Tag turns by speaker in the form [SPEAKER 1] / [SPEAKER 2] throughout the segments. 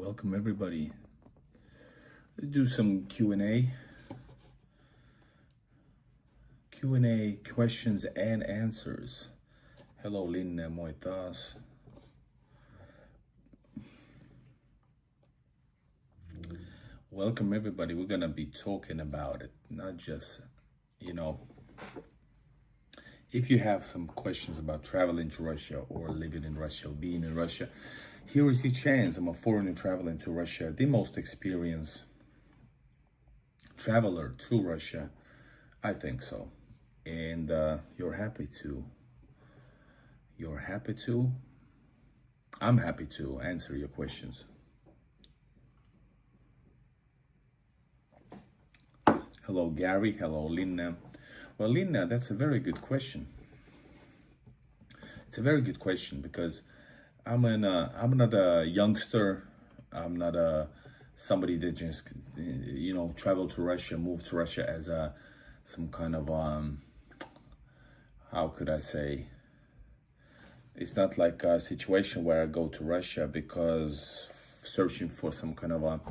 [SPEAKER 1] Welcome everybody. Let's do some Q&A. Q&A, questions and answers. Hello Linda, ¿cómo estás? Welcome everybody. We're gonna be talking about it, not just, if you have some questions about traveling to Russia or living in Russia or being in Russia, here is your chance. I'm a foreigner traveling to Russia, the most experienced traveler to Russia. I think so. And I'm happy to answer your questions. Hello, Gary. Hello, Lina. Well, Lina, that's a very good question. It's a very good question because I'm not a youngster. I'm not somebody that just, traveled to Russia, moved to Russia as some kind of, how could I say? It's not like a situation where I go to Russia because searching for some kind of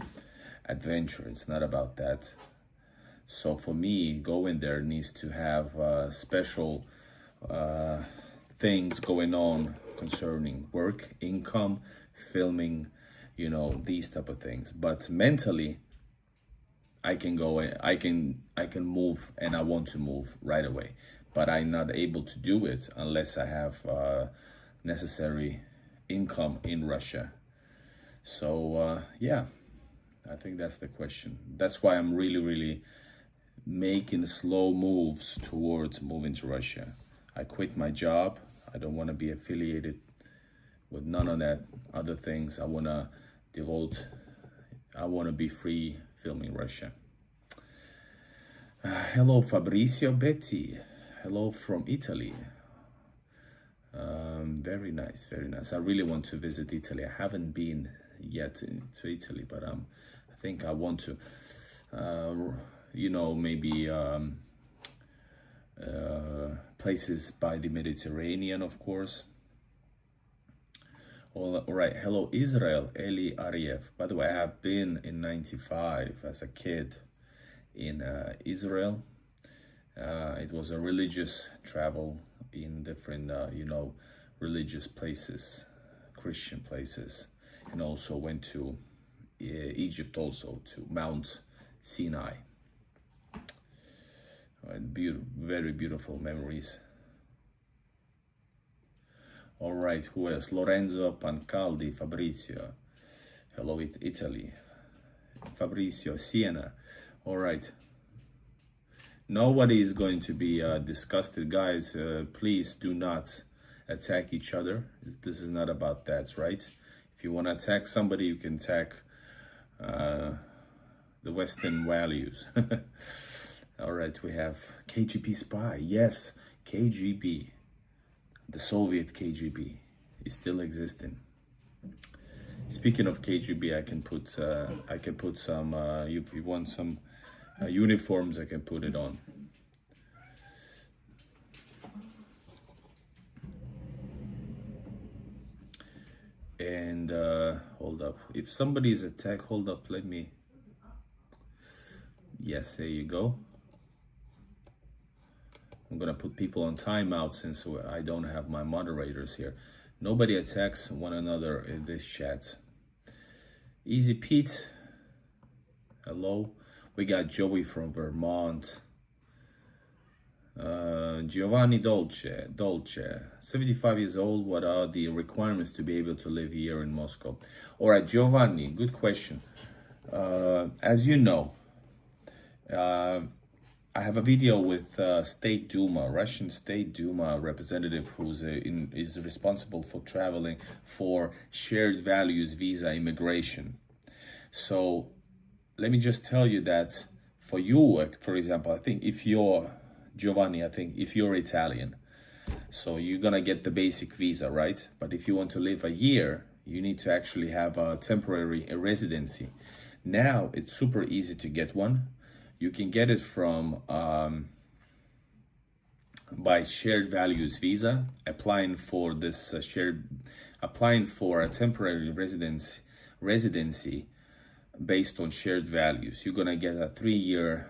[SPEAKER 1] adventure. It's not about that. So for me, going there needs to have special things going on concerning work, income, filming, these type of things. But mentally, I can go, I can move, and I want to move right away. But I'm not able to do it unless I have necessary income in Russia. So yeah, I think that's the question. That's why I'm really making slow moves towards moving to Russia. I quit my job. I don't want to be affiliated with none of that other things. I want to be free filming Russia. Hello, Fabrizio Betty. Hello from Italy. Very nice, very nice. I really want to visit Italy. I haven't been yet to Italy, but I think I want to. Maybe places by the Mediterranean, of course. All right. Hello, Israel. Eli Ariev. By the way, I have been in '95 as a kid in Israel. It was a religious travel in different, religious places, Christian places, and also went to Egypt, also to Mount Sinai. Very beautiful memories. All right, who else? Lorenzo Pancaldi, Fabrizio. Hello, Italy. Fabrizio, Siena. All right. Nobody is going to be disgusted, guys. Please do not attack each other. This is not about that, right? If you want to attack somebody, you can attack the Western values. All right, we have KGB spy. Yes, KGB. The Soviet KGB is still existing. Speaking of KGB, I can put some. If you want some uniforms, I can put it on. And hold up. If somebody is attacked, hold up. Let me. Yes, there you go. I'm gonna put people on timeout since I don't have my moderators here. Nobody attacks one another in this chat. Easy Pete. Hello. We got Joey from Vermont. Giovanni Dolce. 75 years old. What are the requirements to be able to live here in Moscow? All right, Giovanni, good question. As you know, I have a video with State Duma, Russian State Duma representative who's is responsible for traveling for shared values visa immigration. So let me just tell you that for you, for example, I think if you're Giovanni, if you're Italian, so you're gonna get the basic visa, right? But if you want to live a year, you need to actually have a temporary residency. Now it's super easy to get one. You can get it from by shared values visa, applying for this applying for a temporary residency based on shared values. You're gonna get a 3-year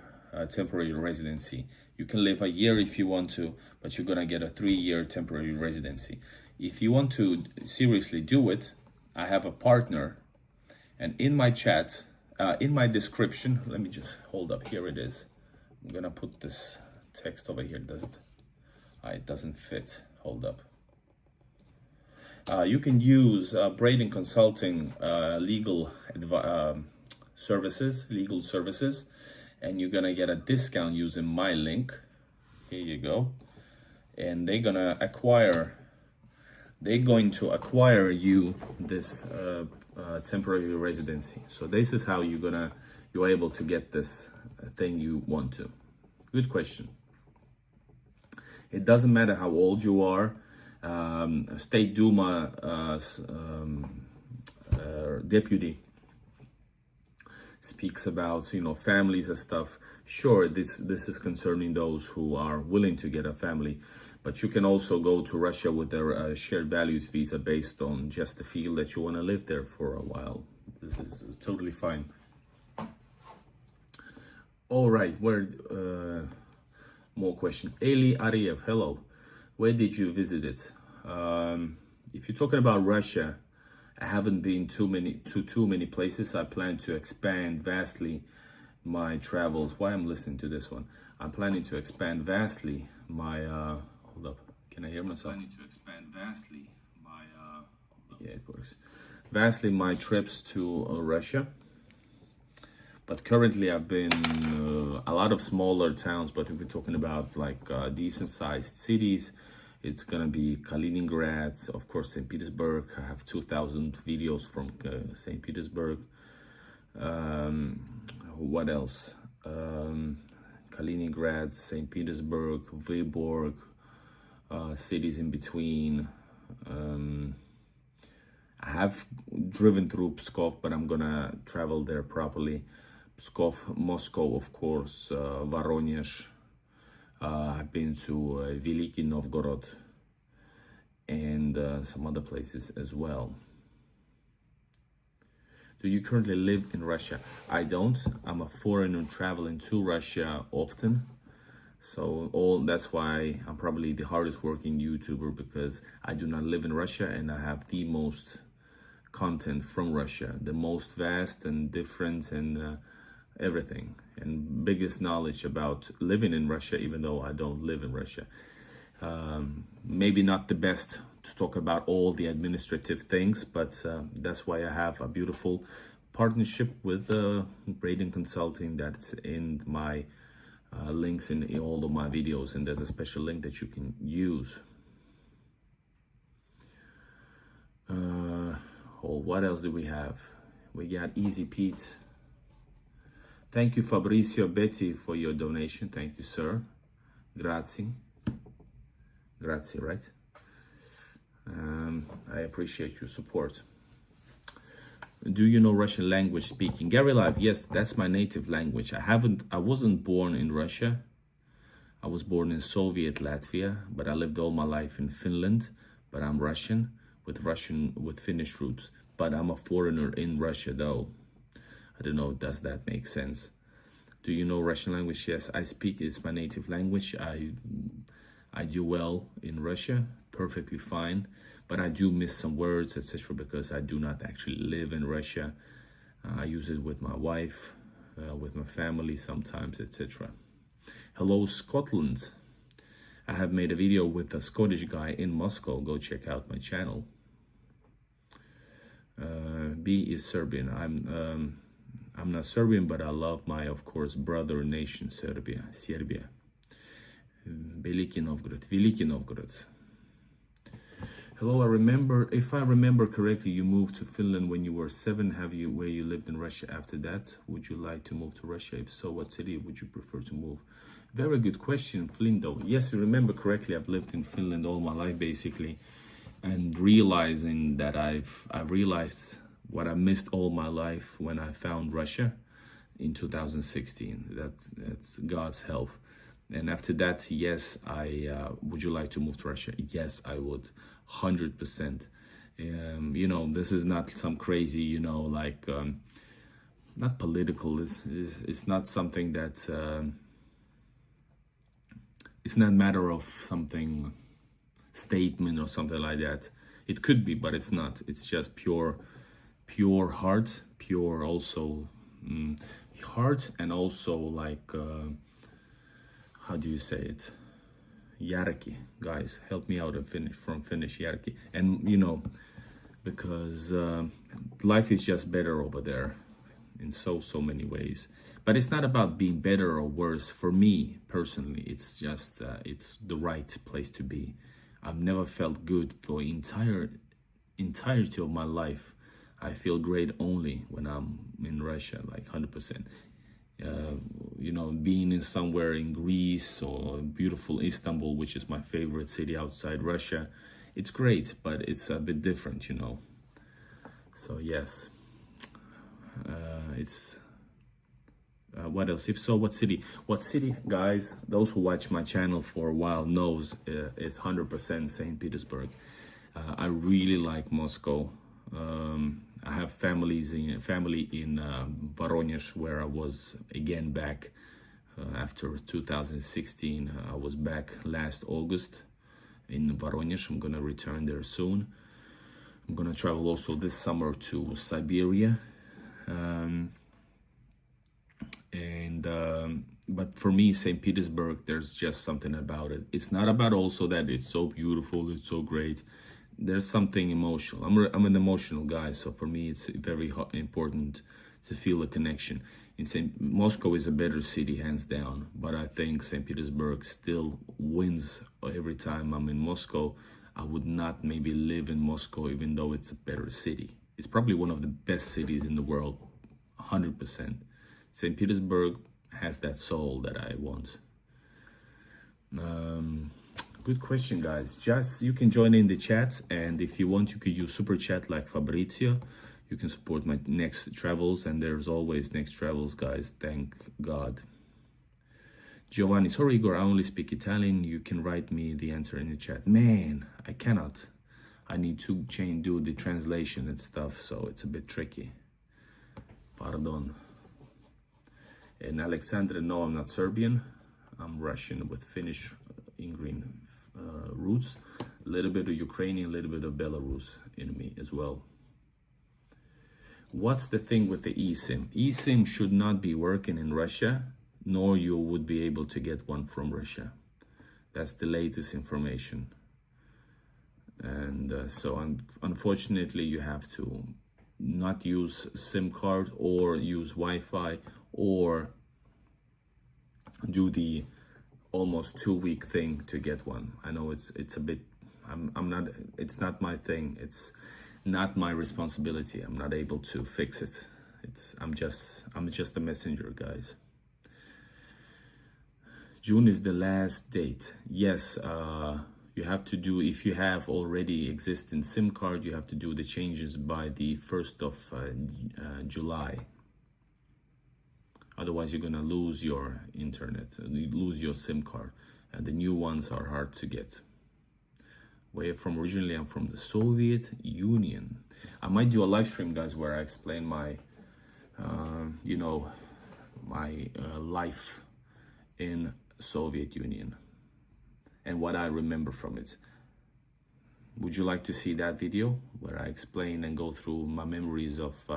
[SPEAKER 1] temporary residency. You can live a year if you want to, but you're gonna get a 3-year temporary residency. If you want to seriously do it, I have a partner, and in my chat, in my description, let me just hold up, here it is. I'm gonna put this text over here, does it? It doesn't fit, hold up. You can use Braiden Consulting legal services, and you're gonna get a discount using my link. Here you go. And they're going to acquire you this temporary residency. So this is how you're able to get this thing you want to. Good question. It doesn't matter how old you are. State Duma deputy speaks about, families and stuff. Sure, this is concerning those who are willing to get a family, but you can also go to Russia with their shared values visa based on just the feel that you want to live there for a while. This is totally fine. All right, more question. Eli Ariev, hello. Where did you visit it? If you're talking about Russia, I haven't been too many places. I plan to expand vastly my travels. Why I'm listening to this one? I'm planning to expand vastly my hold up. Can I hear myself? Planning to expand vastly my yeah, it works. Vastly my trips to Russia. But currently I've been a lot of smaller towns, but if we're talking about like decent sized cities, it's gonna be Kaliningrad, of course, St. Petersburg. I have 2,000 videos from St. Petersburg. What else? Kaliningrad, St. Petersburg, Vyborg, cities in between. I have driven through Pskov, but I'm gonna travel there properly. Pskov, Moscow, of course, Voronezh. I've been to Veliki Novgorod and some other places as well. Do you currently live in Russia? I don't. I'm a foreigner traveling to Russia often. So that's why I'm probably the hardest working YouTuber, because I do not live in Russia and I have the most content from Russia, the most vast and different and everything, and biggest knowledge about living in Russia, even though I don't live in Russia. Maybe not the best to talk about all the administrative things, but that's why I have a beautiful partnership with Braiden Consulting that's in my links in all of my videos, and there's a special link that you can use. What else do we have? We got Easy Pete. Thank you, Fabrizio Betty, for your donation. Thank you, sir. Grazie. Grazie, right? I appreciate your support. Do you know Russian language speaking? Gary Live, yes, that's my native language. I wasn't born in Russia. I was born in Soviet Latvia, but I lived all my life in Finland. But I'm Russian with Finnish roots. But I'm a foreigner in Russia, though. I don't know, does that make sense? Do you know Russian language? Yes, I speak. It's my native language. I do well in Russia, perfectly fine. But I do miss some words, etc., because I do not actually live in Russia. I use it with my wife, with my family sometimes, etc. Hello, Scotland. I have made a video with a Scottish guy in Moscow. Go check out my channel. B is Serbian. I'm not Serbian, but I love my, of course, brother nation, Serbia. Veliki Novgorod. Hello, if I remember correctly, you moved to Finland when you were 7. Where you lived in Russia after that? Would you like to move to Russia? If so, what city would you prefer to move? Very good question, Flindo. Yes, you remember correctly. I've lived in Finland all my life, basically. And realizing that I've realized what I missed all my life when I found Russia in 2016. That's God's help. And after that, yes, would you like to move to Russia? Yes, I would, 100%. You know, this is not some crazy, you know, like not political. It's not something that it's not a matter of something statement or something like that. It could be, but it's not. It's just pure heart, pure also heart, and also like how do you say it? Yarki, guys, help me out and finish Yarki. And you know, because life is just better over there in so many ways. But it's not about being better or worse. For me personally, it's just it's the right place to be. I've never felt good for entirety of my life. I feel great only when I'm in Russia, like 100%. You know, being in somewhere in Greece or beautiful Istanbul, which is my favorite city outside Russia, it's great, but it's a bit different, you know. So yes, it's what else? If so, what city? What city, guys? Those who watch my channel for a while knows it's 100% St. Petersburg. I really like Moscow. I have family in Voronezh, where I was again back after 2016. I was back last August in Voronezh. I'm gonna return there soon. I'm gonna travel also this summer to Siberia. But for me, St. Petersburg, there's just something about it. It's not about also that it's so beautiful, it's so great. There's something emotional. I'm an emotional guy, so for me, it's very important to feel a connection. Moscow is a better city, hands down, but I think St. Petersburg still wins every time I'm in Moscow. I would not maybe live in Moscow, even though it's a better city. It's probably one of the best cities in the world, 100%. St. Petersburg has that soul that I want. Good question, guys. Just you can join in the chat, and if you want, you could use super chat like Fabrizio. You can support my next travels, and there's always next travels, guys. Thank God. Giovanni, sorry, Igor, I only speak Italian. You can write me the answer in the chat. Man, I cannot. I need to do the translation and stuff, so it's a bit tricky. Pardon. And Alexandra, no, I'm not Serbian. I'm Russian with Finnish Ingrid roots. A little bit of Ukrainian, a little bit of Belarus in me as well. What's the thing with the eSIM? eSIM should not be working in Russia, nor you would be able to get one from Russia. That's the latest information. And so unfortunately, you have to not use SIM card or use Wi-Fi or do the almost 2-week thing to get one. I know it's a bit, it's not my thing. It's not my responsibility. I'm not able to fix it. I'm just a messenger, guys. June is the last date. Yes, you have to do, if you have already existing SIM card, you have to do the changes by the 1st of July. Otherwise, you're gonna lose your internet, you lose your SIM card, and the new ones are hard to get. Where from originally, I'm from the Soviet Union. I might do a live stream, guys, where I explain my, you know, my life in Soviet Union and what I remember from it. Would you like to see that video where I explain and go through my memories of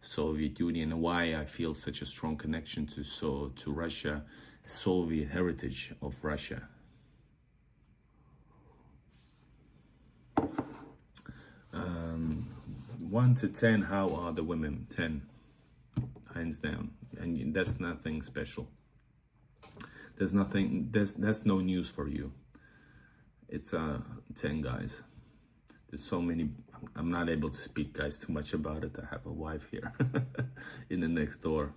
[SPEAKER 1] Soviet Union and why I feel such a strong connection to Russia, Soviet heritage of Russia? 1 to 10, how are the women? 10, hands down, and that's nothing special. There's nothing. That's no news for you. It's 10, guys. There's so many. I'm not able to speak, guys, too much about it. I have a wife here in the next door.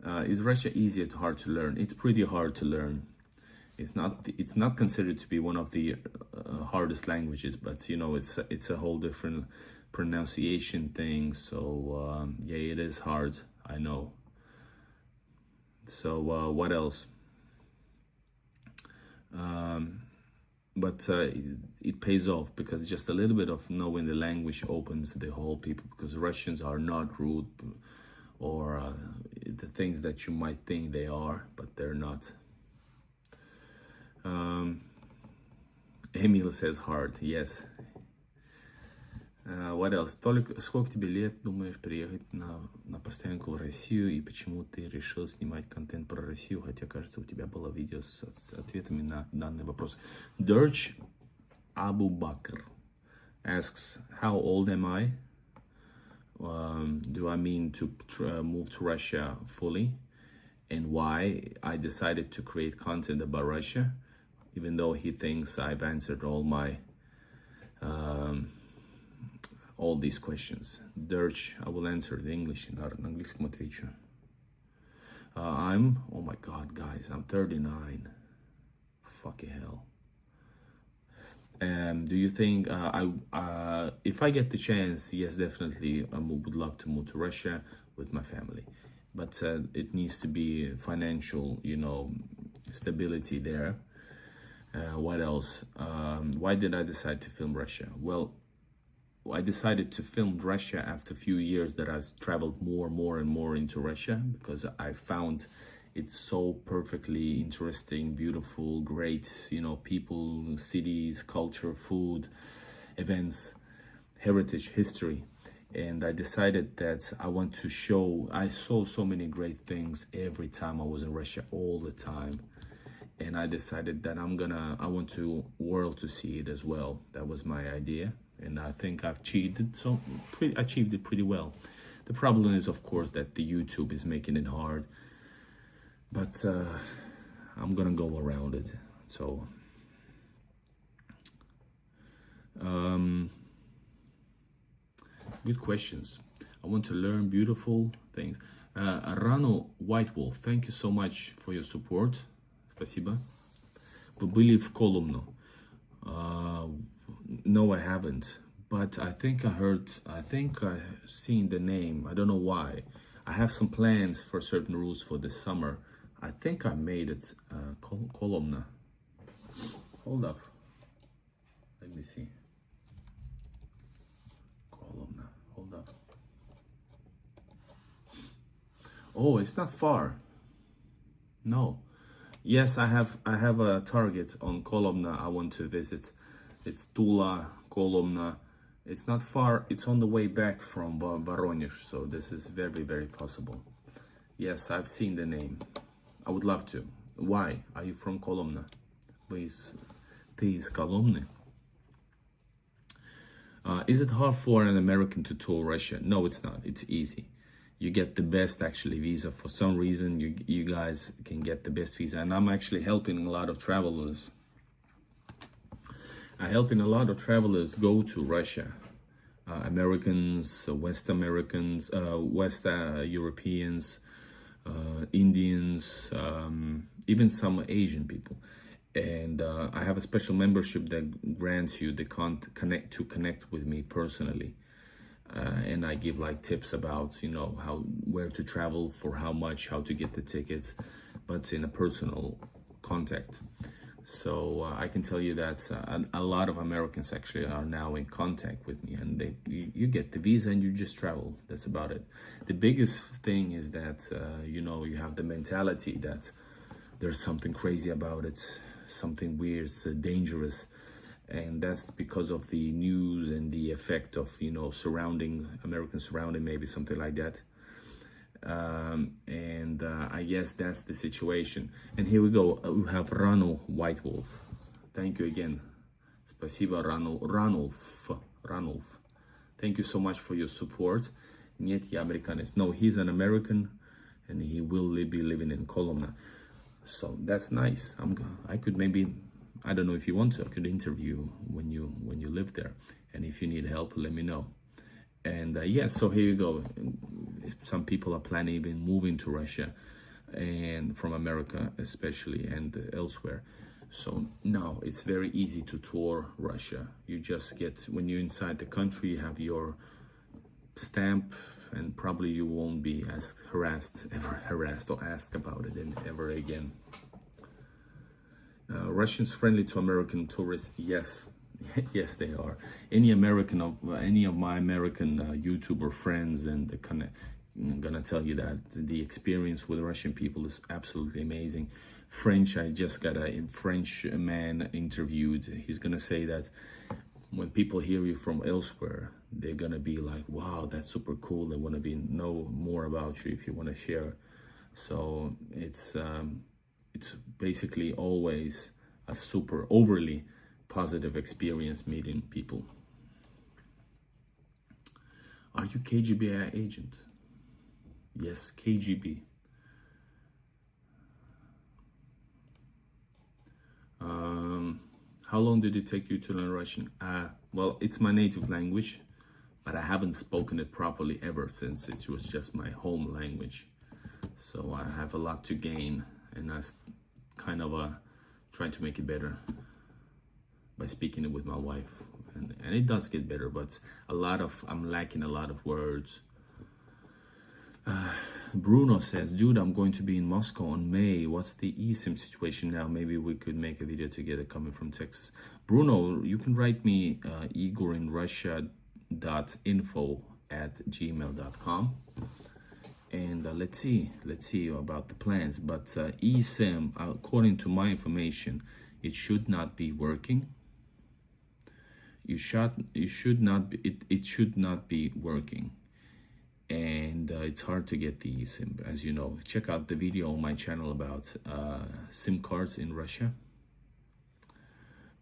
[SPEAKER 1] Is Russia easy or hard to learn? It's pretty hard to learn. It's not considered to be one of the hardest languages, but you know, it's a whole different pronunciation thing. So yeah, it is hard. I know. So what else? but it pays off, because just a little bit of knowing the language opens the whole people, because Russians are not rude or the things that you might think they are, but they're not. Emil says hard, yes. What else? Толик, сколько тебе лет думаешь приехать на постоянку в Россию, и почему ты решил снимать контент про Россию, хотя, кажется, у тебя было видео с ответами на данный вопрос. Dirch Abu Bakr asks, how old am I? Do I mean to move to Russia fully? And why I decided to create content about Russia, even though he thinks I've answered all these questions. Dirch, I will answer in English. На английском отвечу. Oh my God, guys, I'm 39. Fucking hell. Do you think if I get the chance, yes, definitely, I would love to move to Russia with my family. But it needs to be financial, stability there. What else? Why did I decide to film Russia? Well, I decided to film Russia after a few years that I've traveled more and more into Russia, because I found it so perfectly interesting, beautiful, great, people, cities, culture, food, events, heritage, history. And I decided that I saw so many great things every time I was in Russia, all the time. And I decided that I want the world to see it as well. That was my idea. And I think I've achieved it pretty well. The problem is, of course, that the YouTube is making it hard. But I'm gonna go around it. So good questions. I want to learn beautiful things. Rano White Wolf, thank you so much for your support. Спасибо. Вы были в Коломну? No, I haven't. But I think I've seen the name. I don't know why. I have some plans for certain routes for this summer. I think I made it. Kolomna. Hold up. Let me see. Kolomna. Hold up. Oh, it's not far. No. Yes, I have a target on Kolomna I want to visit. It's Tula, Kolomna. It's not far. It's on the way back from Voronezh, so this is very, very possible. Yes, I've seen the name. I would love to. Why? Are you from Kolomna? Ты из Kolomny? Is it hard for an American to tour Russia? No, it's not. It's easy. You get the best actually visa. For some reason, you guys can get the best visa. And I'm actually helping a lot of travelers. I'm helping a lot of travelers go to Russia. Americans, West Americans, West Europeans, Indians, even some Asian people. And I have a special membership that grants you the connect with me personally. And I give like tips about, where to travel, for how much, how to get the tickets, but in a personal contact. So I can tell you that a lot of Americans actually are now in contact with me, and you get the visa and you just travel. That's about it. The biggest thing is that, you have the mentality that there's something crazy about it, something weird, it's dangerous. And that's because of the news and the effect of, American surrounding, maybe something like that. I guess that's the situation. And here we go. We have Rano White Wolf. Thank you again. Спасибо, Ranulf. Thank you so much for your support. Нет, я американец. No, he's an American, and he will be living in Kolomna. So that's nice. I could maybe, I don't know if you want to, I could interview when you live there. And if you need help, let me know. And so here you go. Some people are planning even moving to Russia, and from America especially, and elsewhere. So now it's very easy to tour Russia. You just get, when you're inside the country, you have your stamp, and probably you won't be ever harassed or asked about it ever again. Russians friendly to American tourists? Yes, yes they are. Any American of any of my American YouTuber friends and I'm gonna tell you that the experience with Russian people is absolutely amazing. French, I just got a French man interviewed. He's gonna say that when people hear you from elsewhere, they're gonna be like, wow, that's super cool. They want to know more about you if you want to share. So it's basically always a super overly positive experience meeting people. Are you KGB agent? Yes, KGB. How long did it take you to learn Russian? Well, it's my native language, but I haven't spoken it properly ever since it was just my home language. So I have a lot to gain, and I kind of trying to make it better by speaking it with my wife. And it does get better, but I'm lacking a lot of words. Bruno says, dude, I'm going to be in Moscow on May. What's the eSIM situation now? Maybe we could make a video together coming from Texas. Bruno, you can write me igorinrussia.info@gmail.com. And let's see about the plans. But eSIM, according to my information, it should not be working. It should not be working. And it's hard to get the eSIM, as you know. Check out the video on my channel about SIM cards in Russia.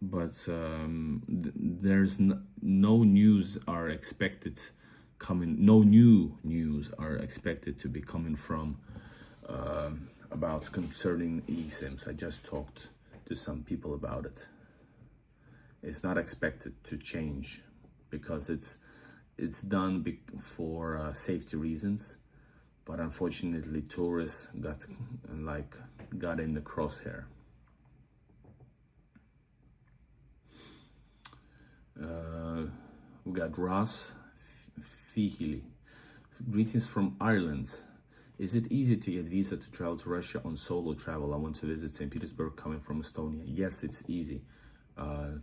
[SPEAKER 1] But there's no news are expected coming. No new news are expected to be coming from about concerning eSIMs. I just talked to some people about it. It's not expected to change because it's done for safety reasons, but unfortunately tourists got in the crosshair. We got Ross Fihili. Greetings from Ireland. Is it easy to get visa to travel to Russia on solo travel? I want to visit St. Petersburg coming from Estonia. Yes, it's easy.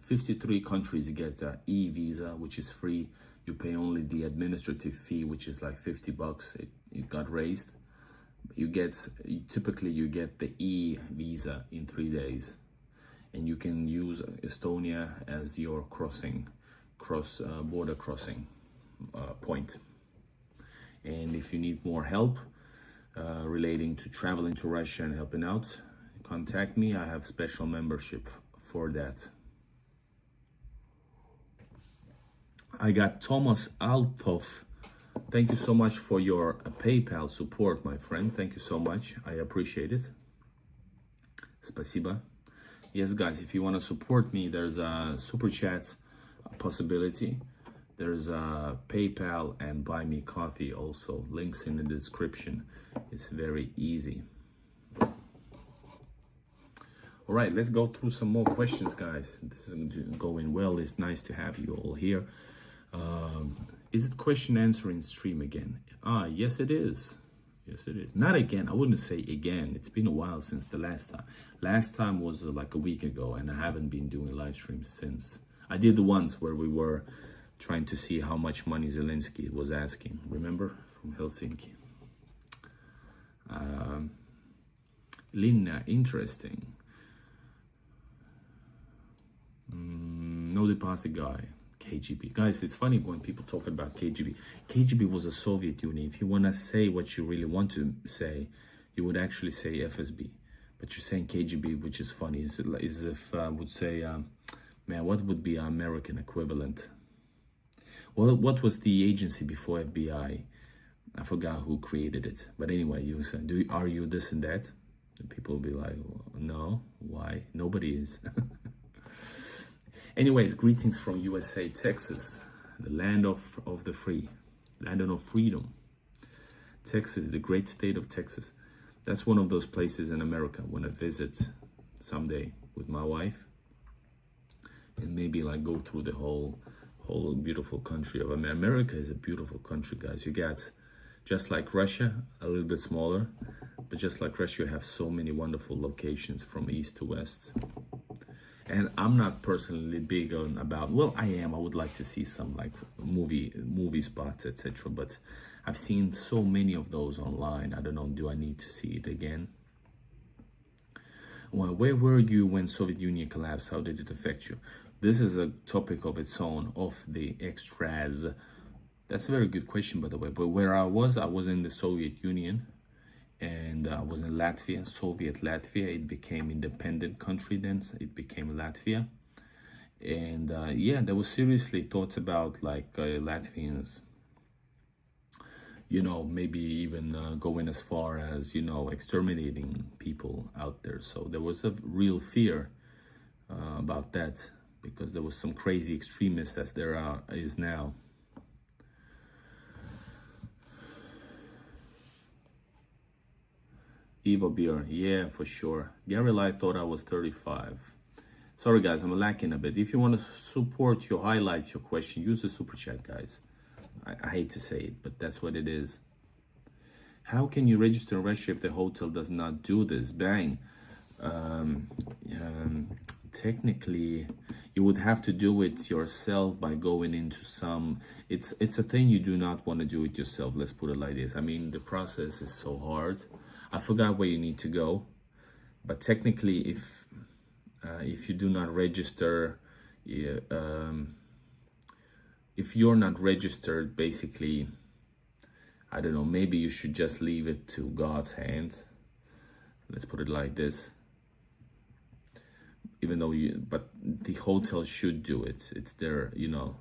[SPEAKER 1] 53 countries get e-visa, which is free. You pay only the administrative fee, which is like $50. It got raised. Typically you get the e-visa in 3 days, and you can use Estonia as your border crossing point. And if you need more help relating to traveling to Russia and helping out, contact me. I have special membership for that. I got Thomas Altov. Thank you so much for your PayPal support, my friend. Thank you so much. I appreciate it. Спасибо. Yes, guys, if you want to support me, there's a super chat possibility. There's a PayPal and buy me coffee also. Links in the description. It's very easy. All right, let's go through some more questions, guys. This is going well. It's nice to have you all here. Is it question answering stream again? Yes it is. Yes it is. Not again. I wouldn't say again. It's been a while since the last time. Last time was like a week ago, and I haven't been doing live streams since. I did the ones where we were trying to see how much money Zelensky was asking. Remember? From Helsinki. Lina, interesting. No deposit guy. KGB. Guys, it's funny when people talk about KGB. KGB was a Soviet Union. If you want to say what you really want to say, you would actually say FSB. But you're saying KGB, which is funny. It's as if I would say, man, what would be our American equivalent? Well, what was the agency before FBI? I forgot who created it. But anyway, you say, are you this and that? And people will be like, no, why? Nobody is. Anyways, greetings from USA, Texas, the land of the free, land of freedom. Texas, the great state of Texas. That's one of those places in America I want to visit someday with my wife, and maybe like go through the whole beautiful country of America. America is a beautiful country, guys. You got, just like Russia, a little bit smaller, but just like Russia, you have so many wonderful locations from east to west. And I'm not personally big on about, well, I am. I would like to see some like movie spots, etc. But I've seen so many of those online. I don't know, do I need to see it again? Well, where were you when Soviet Union collapsed? How did it affect you? This is a topic of its own, of the extras. That's a very good question, by the way. But where I was in the Soviet Union, and I was in Latvia, Soviet Latvia. It became independent country then. It became Latvia. And yeah, there was seriously thoughts about like Latvians, you know, maybe even going as far as, you know, exterminating people out there. So there was a real fear about that, because there was some crazy extremists, as there is now. Evo beer, yeah, for sure. Gary Light thought I was 35. Sorry guys, I'm lacking a bit. If you want to support your highlights, your question, use the super chat, guys. I hate to say it, but that's what it is. How can you register in Russia if the hotel does not do this? Bang. Technically, you would have to do it yourself by going into some. It's a thing you do not want to do it yourself. Let's put it like this. I mean, the process is so hard. I forgot where you need to go, but technically, if you do not register, if you're not registered, basically, I don't know, maybe you should just leave it to God's hands. Let's put it like this. Even though but the hotel should do it. It's their, you know.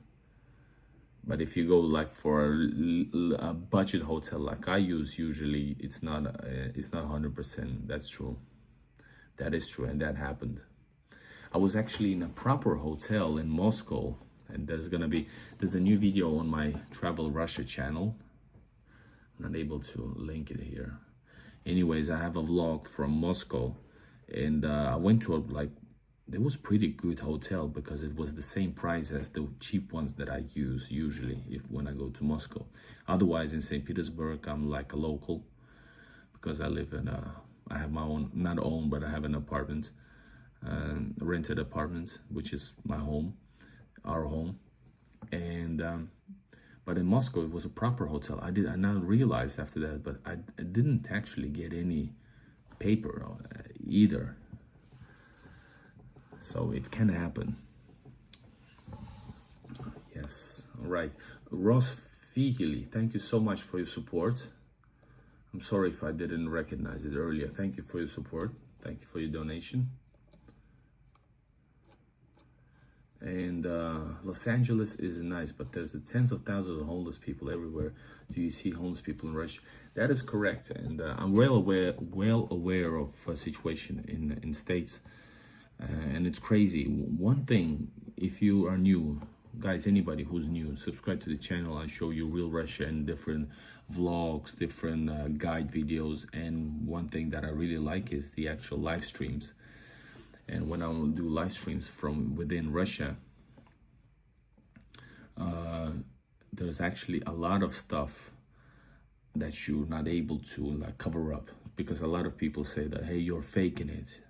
[SPEAKER 1] But if you go like for a budget hotel like I use usually, it's not 100%. That's true. That is true, and that happened. I was actually in a proper hotel in Moscow, and there's a new video on my Travel Russia channel. I'm not able to link it here. Anyways, I have a vlog from Moscow, and I went to it was pretty good hotel, because it was the same price as the cheap ones that I use usually when I go to Moscow. Otherwise, in St. Petersburg, I'm like a local, because I live in I have my own, not own, but I have an apartment, rented apartment, which is my home, our home. And but in Moscow, it was a proper hotel. I now realized after that, but I didn't actually get any paper either. So it can happen. Yes, all right. Ross Fihili, thank you so much for your support. I'm sorry if I didn't recognize it earlier. Thank you for your support. Thank you for your donation. And Los Angeles is nice, but there's tens of thousands of homeless people everywhere. Do you see homeless people in Russia? That is correct, and I'm well aware of a situation in states. And it's crazy. One thing, if you are new, guys, anybody who's new, subscribe to the channel. I show you real Russia and different vlogs, different guide videos. And one thing that I really like is the actual live streams. And when I do live streams from within Russia, there's actually a lot of stuff that you're not able to like cover up, because a lot of people say that, hey, you're faking it.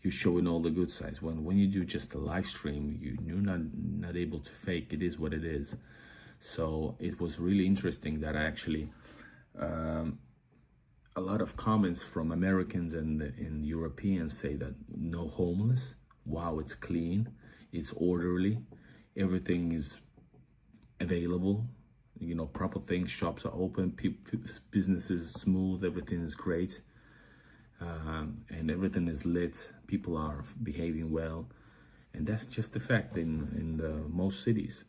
[SPEAKER 1] You're showing all the good sides. When you do just a live stream, you're not able to fake. It is what it is. So it was really interesting that I actually a lot of comments from Americans and Europeans say that no homeless. Wow, it's clean, it's orderly, everything is available. You know, proper things. Shops are open, businesses is smooth, everything is great. And everything is lit, people are behaving well, and that's just the fact in most cities.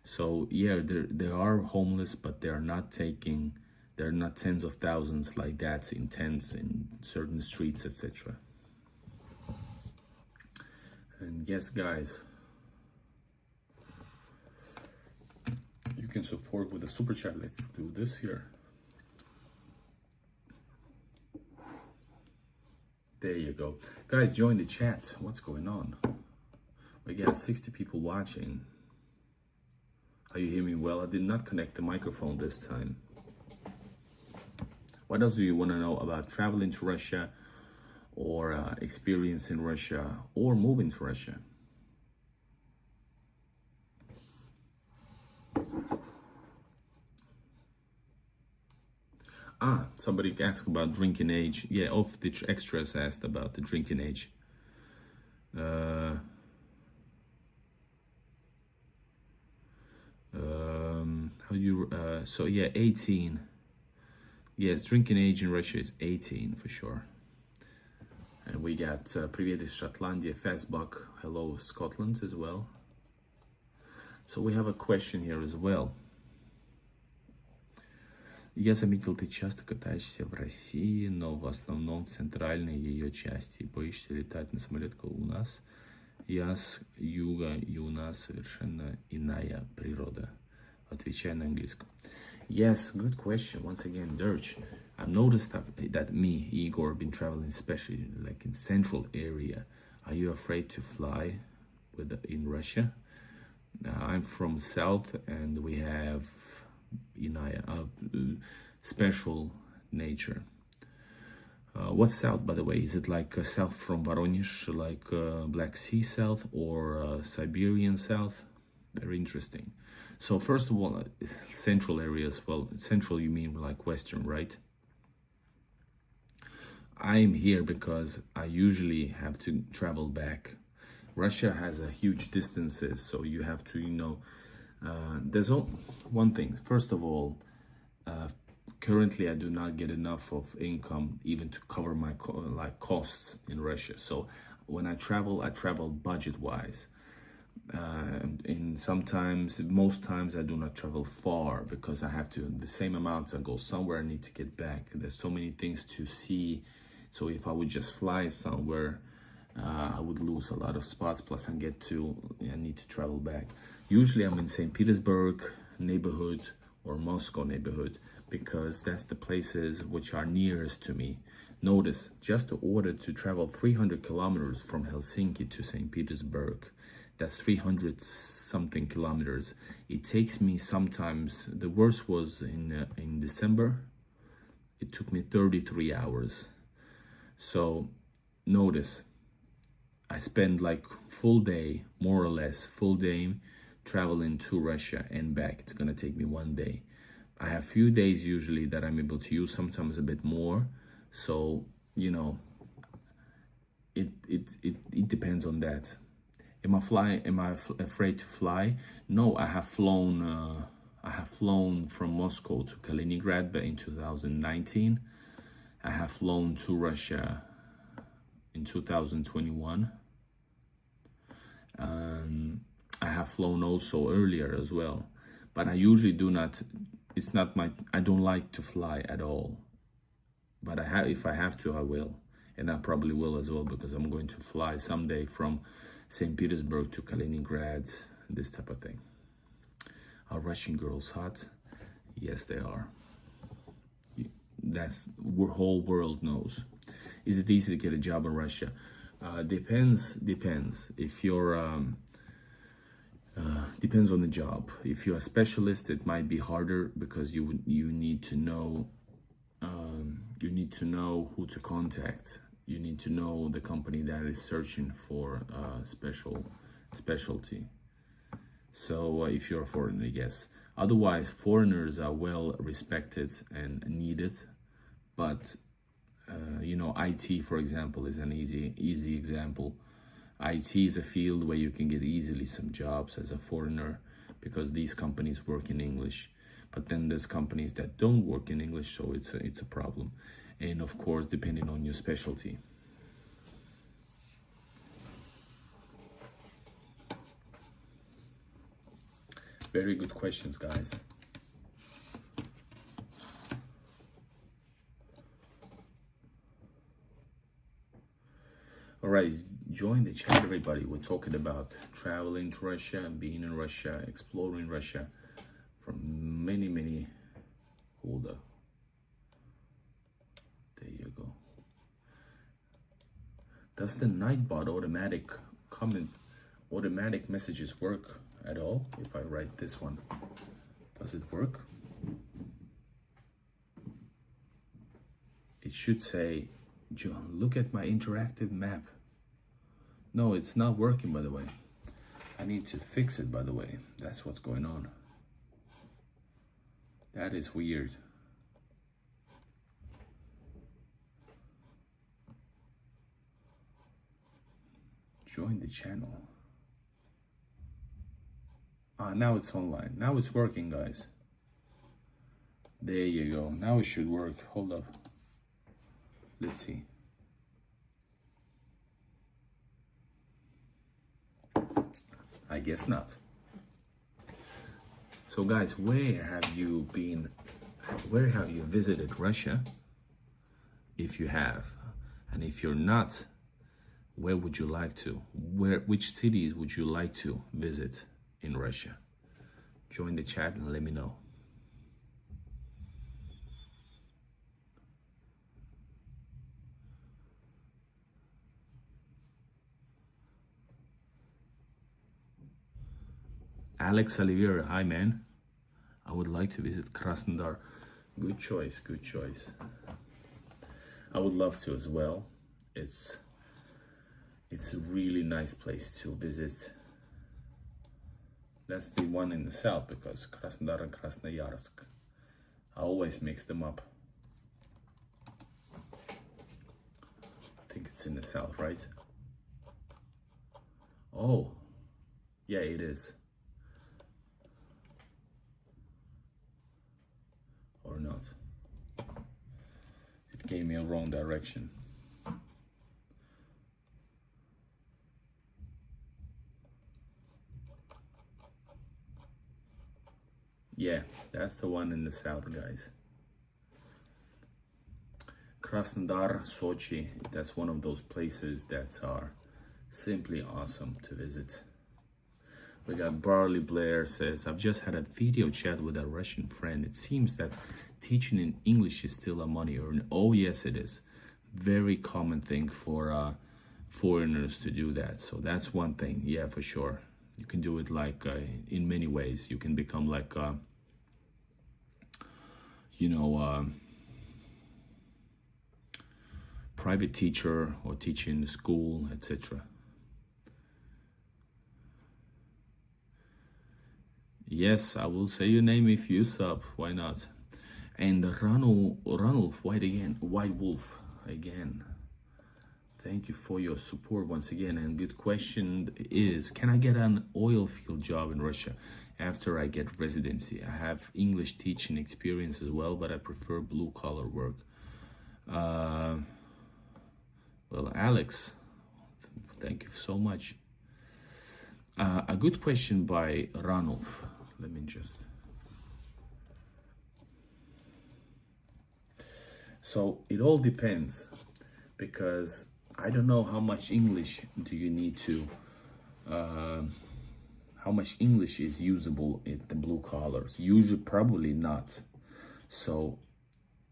[SPEAKER 1] So yeah, there are homeless, but they're not tens of thousands like that in tents in certain streets, etc. And yes, guys, you can support with a super chat. Let's do this here. There you go. Guys, join the chat. What's going on? We got 60 people watching. Are you hearing me well? I did not connect the microphone this time. What else do you want to know about traveling to Russia or experience in Russia or moving to Russia. Somebody asked about drinking age. Yeah, of the extras asked about the drinking age. How you so yeah, 18. Yes, drinking age in Russia is 18 for sure. And we got Привет из Шотландии, Fastbuck, hello Scotland as well. So we have a question here as well. Я заметил, ты часто катаешься в России, но в основном в центральной ее части. Боишься летать на самолетах у нас? Я с юга, и у нас совершенно иная природа. Отвечай на английском. Yes, good question. Once again, Dirch. I've noticed that me, Igor, been traveling, especially like in central area. Are you afraid to fly in Russia? I'm from south, and we have special nature. What's south, by the way? Is it like south from Voronezh, like Black Sea south, or Siberian south? Very interesting. So first of all, central areas. Well, central you mean like western, right? I'm here because I usually have to travel back. Russia has a huge distances, so you have to, there's one thing. First of all, currently I do not get enough of income even to cover my costs in Russia. So when I travel budget-wise. And sometimes, most times I do not travel far because I have to, the same amount I go somewhere, I need to get back. There's so many things to see. So if I would just fly somewhere, I would lose a lot of spots. Plus I need to travel back. Usually I'm in St. Petersburg neighborhood or Moscow neighborhood because that's the places which are nearest to me. Notice, just in order to travel 300 kilometers from Helsinki to St. Petersburg, that's 300 something kilometers. It takes me sometimes, the worst was in December, it took me 33 hours. So notice, I spend like full day, more or less full day traveling to Russia and back. It's gonna take me 1 day. I have few days usually that I'm able to use, sometimes a bit more. So, it depends on that. Am I afraid to fly? No, I have flown from Moscow to Kaliningrad in 2019. I have flown to Russia in 2021. I have flown also earlier as well, but I usually do not. It's not I don't like to fly at all. But if I have to, I will, and I probably will as well because I'm going to fly someday from St. Petersburg to Kaliningrad, this type of thing. Are Russian girls hot? Yes, they are. That's the whole world knows. Is it easy to get a job in Russia? Depends. If you're depends on the job. If you're a specialist, it might be harder because you need to know who to contact. You need to know the company that is searching for specialty. So if you're a foreigner, yes. Otherwise, foreigners are well respected and needed. But IT, for example, is an easy example. IT is a field where you can get easily some jobs as a foreigner because these companies work in English. But then there's companies that don't work in English, so it's a problem. And of course, depending on your specialty. Very good questions, guys. All right, join the chat, everybody. We're talking about traveling to Russia, being in Russia, exploring Russia from many. Hold up. There you go. Does the Nightbot automatic messages work at all? If I write this one, does it work? It should say John, look at my interactive map. No, it's not working, by the way. I need to fix it, by the way. That's what's going on. That is weird. Join the channel. Ah, now it's online. Now it's working, guys. There you go. Now it should work. Hold up. Let's see. I guess not. So guys, where have you been? Where have you visited Russia? If you have, and if you're not, where would you like to? Which cities would you like to visit in Russia? Join the chat and let me know. Alex Oliveira, hi man. I would like to visit Krasnodar. Good choice, good choice. I would love to as well. It's a really nice place to visit. That's the one in the south, because Krasnodar and Krasnoyarsk, I always mix them up. I think it's in the south, right? Oh, yeah, it is. Or not. It gave me a wrong direction. Yeah, that's the one in the south, guys. Krasnodar, Sochi, that's one of those places that are simply awesome to visit. We got Barley Blair says, I've just had a video chat with a Russian friend. It seems that teaching in English is still a money earner. Oh yes, it is. Very common thing for foreigners to do that. So that's one thing, yeah, for sure. You can do it like in many ways. You can become like, private teacher or teach in school, etc. Yes, I will say your name if you sub. Why not? And Ranulf White Wolf again. Thank you for your support once again. And good question is, can I get an oil field job in Russia after I get residency? I have English teaching experience as well, but I prefer blue collar work. Well, Alex, thank you so much. A good question by Ranulf. Let me just... So it all depends, because I don't know how much English do you need to, how much English is usable in the blue collars. Usually, probably not. So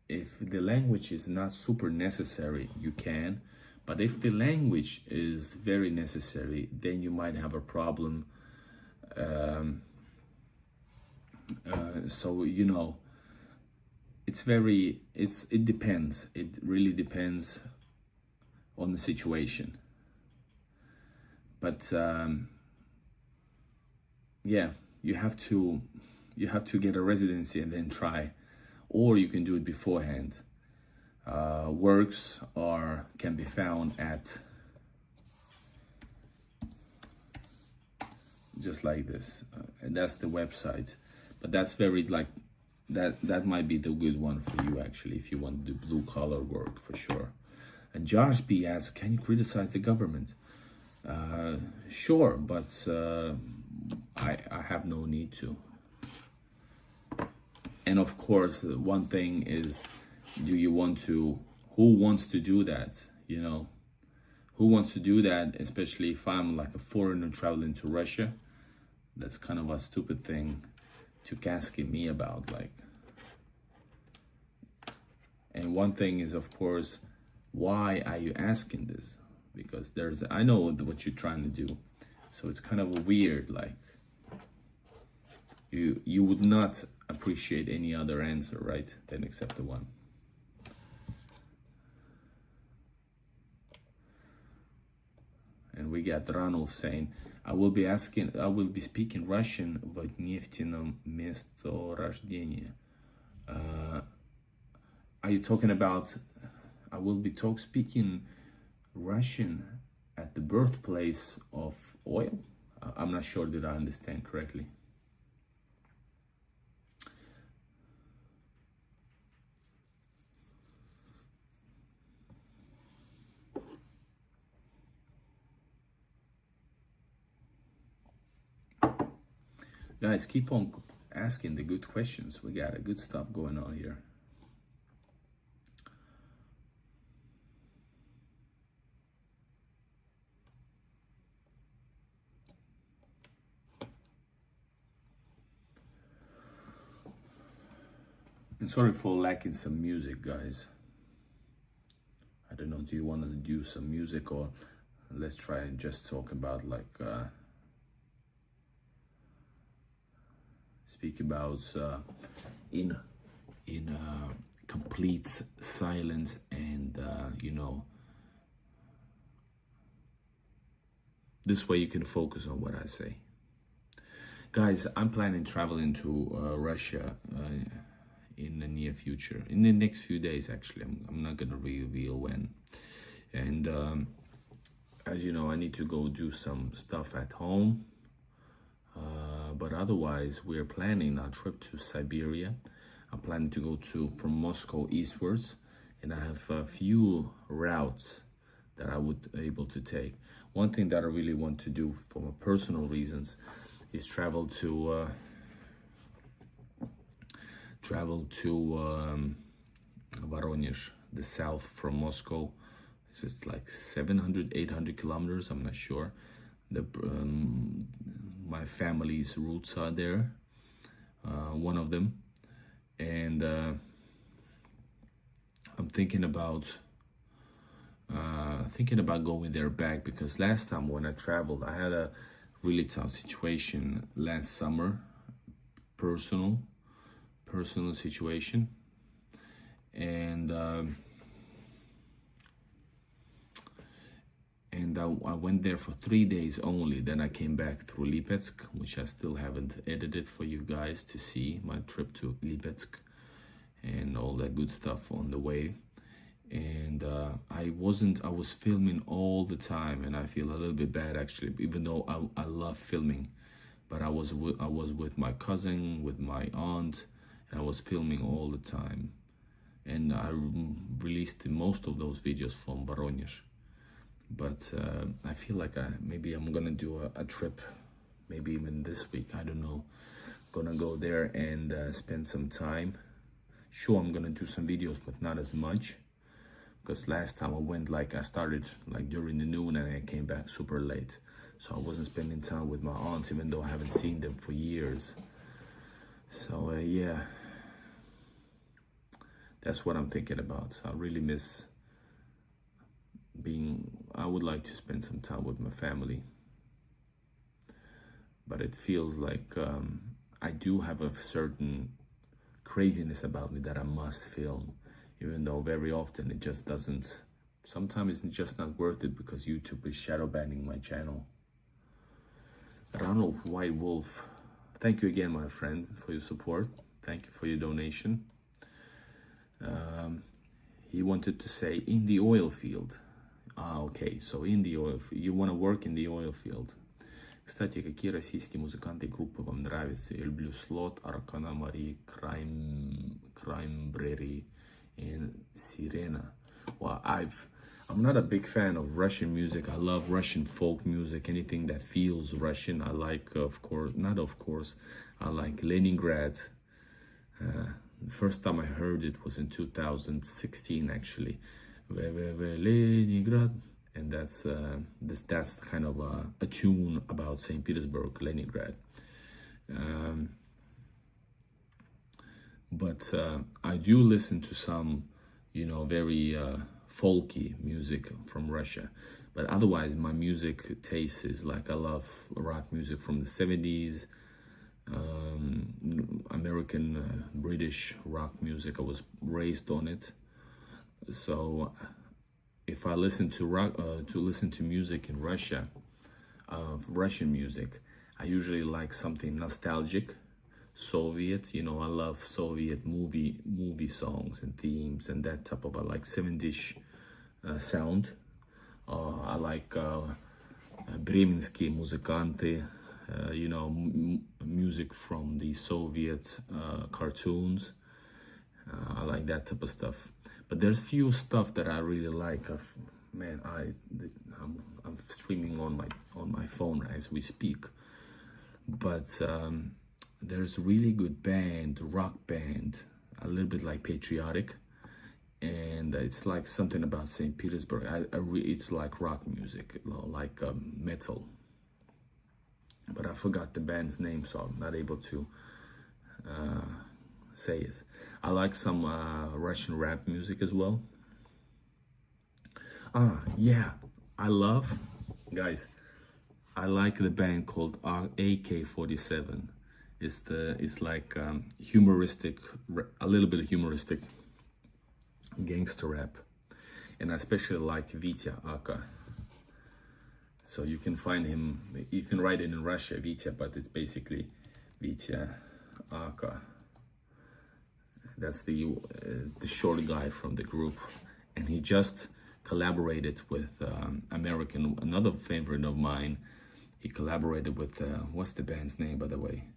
[SPEAKER 1] if the language is not super necessary, you can. But if the language is very necessary, then you might have a problem. So, you know, it depends. It really depends on the situation. But yeah, you have to get a residency and then try, or you can do it beforehand. Works can be found at just like this, and that's the website. But that's very like that might be the good one for you actually, if you want to do blue collar work for sure. And Josh B asks, can you criticize the government? Sure, but I have no need to. And of course, one thing is, who wants to do that? You know, who wants to do that? Especially if I'm like a foreigner traveling to Russia, that's kind of a stupid thing to asking me about. Like, and one thing is, of course, why are you asking this? Because I know what you're trying to do, so it's kind of weird. Like, you would not appreciate any other answer, right? Then except the one. got Ranulf saying, I will be speaking Russian в нефтяном месторождении. Are you talking about, I will be speaking Russian at the birthplace of oil? I'm not sure that I understand correctly. Guys, keep on asking the good questions. We got a good stuff going on here. And sorry for lacking some music, guys. I don't know, do you want to do some music, or let's try and just talk about like speak about in complete silence, and you know, this way you can focus on what I say. Guys, I'm planning traveling to Russia in the near future, in the next few days actually. I'm not gonna reveal when. And as you know, I need to go do some stuff at home, but otherwise we're planning a trip to Siberia. I'm planning to go from Moscow eastwards, and I have a few routes that I would be able to take. One thing that I really want to do for my personal reasons is travel to Voronezh, the south from Moscow. It's just like 700, 800 kilometers, I'm not sure. My family's roots are there, one of them. And I'm thinking about going there back, because last time when I traveled, I had a really tough situation last summer, personal situation, and I went there for 3 days only. Then I came back through Lipetsk, which I still haven't edited for you guys to see, my trip to Lipetsk and all that good stuff on the way. And I was filming all the time, and I feel a little bit bad actually, even though I love filming. But I was with my cousin, with my aunt, and I was filming all the time. And I released most of those videos from Voronezh. But I feel like maybe I'm gonna do a trip, maybe even this week, I don't know. Gonna go there and spend some time. Sure, I'm gonna do some videos, but not as much, because last time I went, I started during the noon and I came back super late. So I wasn't spending time with my aunts, even though I haven't seen them for years. So yeah, that's what I'm thinking about. I really miss I would like to spend some time with my family. But it feels like I do have a certain craziness about me that I must film, even though very often it just doesn't. Sometimes it's just not worth it because YouTube is shadow banning my channel. Ronald White Wolf, thank you again, my friend, for your support. Thank you for your donation. He wanted to say in the oil field. Okay, so in the oil field. You want to work in the oil field. Кстати, какие российские музыканты и группы вам нравятся? Я люблю Слот, Аркана Мари, Краймбрери, and Sirena. Well, I'm not a big fan of Russian music. I love Russian folk music, anything that feels Russian. I like, I like Leningrad. The first time I heard it was in 2016, actually. Leningrad, and that's kind of a tune about St. Petersburg, Leningrad. But I do listen to some, very folky music from Russia. But otherwise, my music taste is I love rock music from the 70s, American, British rock music. I was raised on it. So if I listen to music in Russia, of Russian music. I usually like something nostalgic, Soviet. You know, I love Soviet movie songs and themes and that type of like 70s sound. I like Bremensky музыканты, you know, music from the Soviet cartoons. I like that type of stuff. But there's few stuff that I really like. Man, I'm streaming on my phone as we speak. But there's really good band, rock band, a little bit like patriotic, and it's like something about St. Petersburg. It's like rock music, like metal. But I forgot the band's name, so I'm not able to say it. I like some Russian rap music as well. Yeah, guys, I like the band called AK-47. It's like humoristic, a little bit of humoristic gangster rap, and I especially like Vitya Aka. So you can find him. You can write it in Russia, Vitya, but it's basically Vitya Aka. That's the short guy from the group, and he just collaborated with another favorite of mine. He collaborated with what's the band's name, by the way?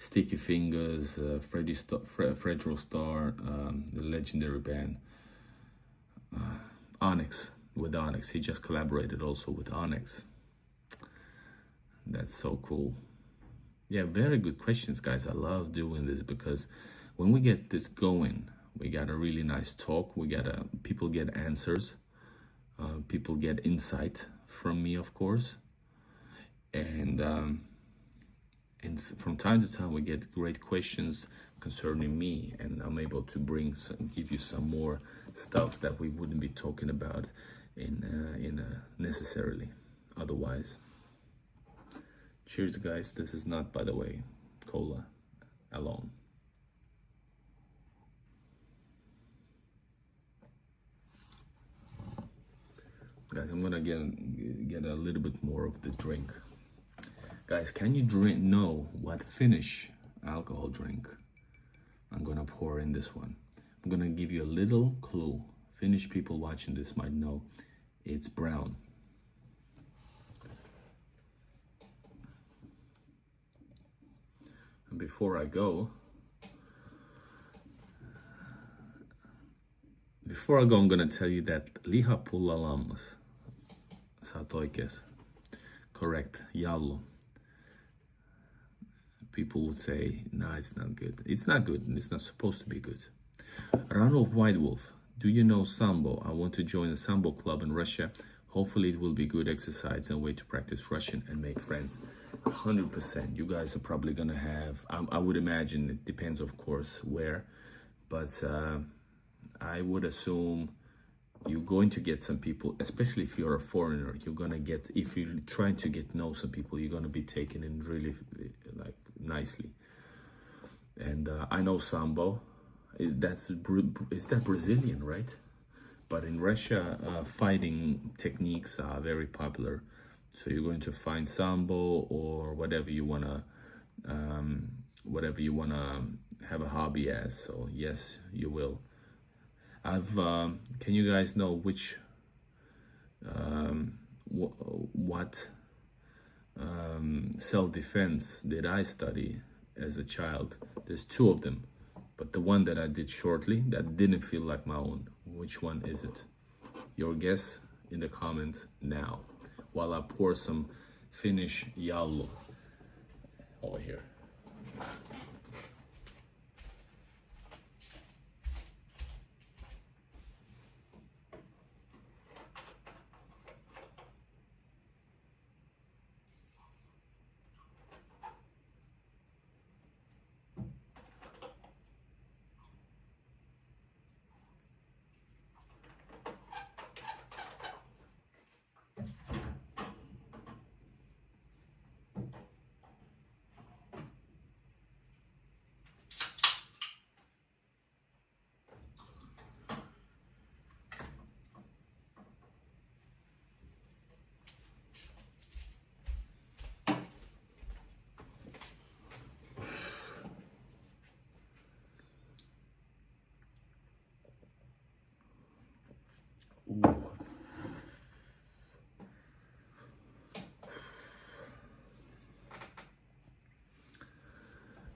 [SPEAKER 1] Sticky Fingers, Fredro Starr, the legendary band Onyx. With Onyx, he just collaborated also with Onyx. That's so cool. Yeah, very good questions, guys. I love doing this because when we get this going, we got a really nice talk. People get answers. People get insight from me, of course. And from time to time, we get great questions concerning me, and I'm able to give you some more stuff that we wouldn't be talking about necessarily otherwise. Cheers, guys. This is not, by the way, cola alone. Guys, I'm gonna get a little bit more of the drink. Guys, can you know what Finnish alcohol drink I'm gonna pour in this one? I'm gonna give you a little clue. Finnish people watching this might know. It's brown. And before I go, I'm gonna tell you that lihapulla lammas. Saat oikeas. Correct. Jallo. People would say, nah, it's not good. It's not good, and it's not supposed to be good. Ranulf White Wolf. Do you know Sambo? I want to join a Sambo club in Russia. Hopefully it will be good exercise and way to practice Russian and make friends. 100%. You guys are probably going to have, I would imagine, it depends, of course, where. But I would assume you're going to get some people, especially if you're a foreigner, if you're trying to get know some people, you're going to be taken in really like nicely. And I know Sambo. Is that Brazilian, right? But in Russia, fighting techniques are very popular. So you're going to find Sambo or whatever you wanna have a hobby as. So yes, you will. Can you guys know which what self-defense did I study as a child? There's two of them. But the one that I did shortly, that didn't feel like my own, which one is it? Your guess in the comments now, while I pour some Finnish jallo over here.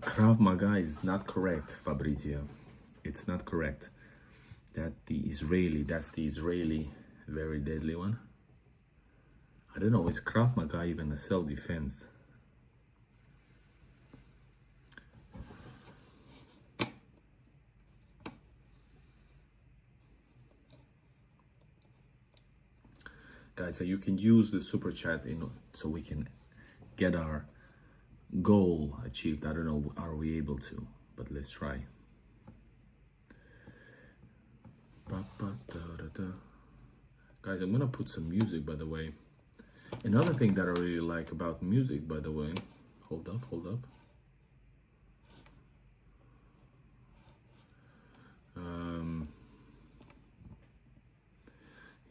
[SPEAKER 1] Krav Maga is not correct, Fabrizio. It's not correct. That's the Israeli, very deadly one. I don't know, is Krav Maga even a self-defense? Guys, so you can use the super chat so we can get our goal achieved. I don't know, are we able to? But let's try. Guys, I'm gonna put some music, by the way. Another thing that I really like about music, by the way, hold up.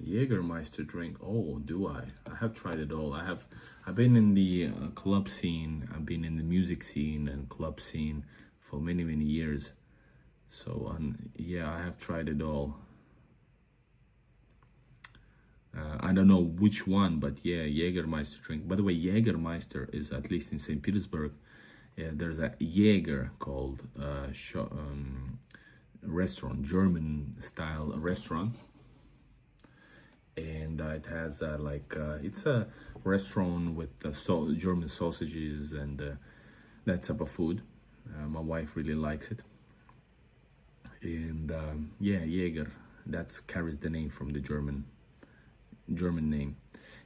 [SPEAKER 1] Jägermeister drink. Oh, do I? I have tried it all. I've been in the club scene. I've been in the music scene and club scene for many years. So yeah, I have tried it all. I don't know which one, but yeah, Jägermeister drink. By the way, Jägermeister is, at least in St. Petersburg, there's a Jäger called restaurant, German style restaurant. And it has it's a restaurant with German sausages and that type of food. My wife really likes it. And yeah, Jäger, that carries the name from the German name.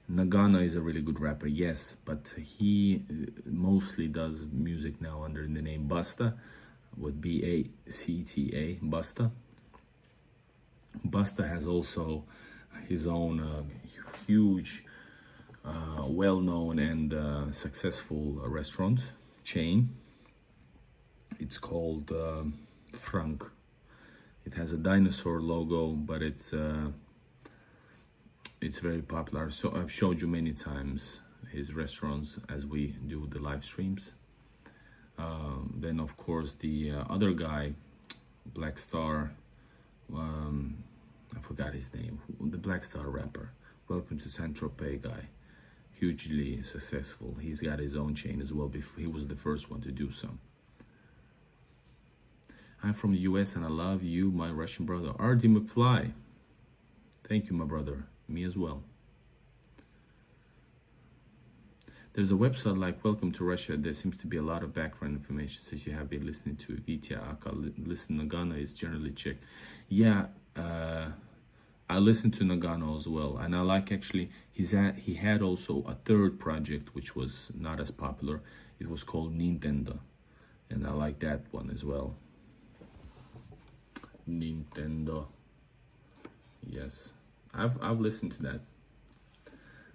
[SPEAKER 1] Nagano is a really good rapper, yes, but he mostly does music now under the name Busta, with B-A-C-T-A, Busta. Busta has also his own huge, well-known and successful restaurant chain. It's called Frank. It has a dinosaur logo, but it's very popular. So I've showed you many times his restaurants as we do the live streams. Then of course the other guy, Black Star, I forgot his name, the Black Star rapper, Welcome to Saint-Tropez guy, hugely successful. He's got his own chain as well. He was the first one to do so. I'm from the US and I love you, my Russian brother. R.D. McFly. Thank you, my brother. Me as well. There's a website like Welcome to Russia. There seems to be a lot of background information since you have been listening to Vitya Aka. Listen, Nagano is generally checked. Yeah, I listen to Nagano as well. And I like, actually, he had also a third project which was not as popular. It was called Nintendo. And I like that one as well. Nintendo. Yes. I've listened to that.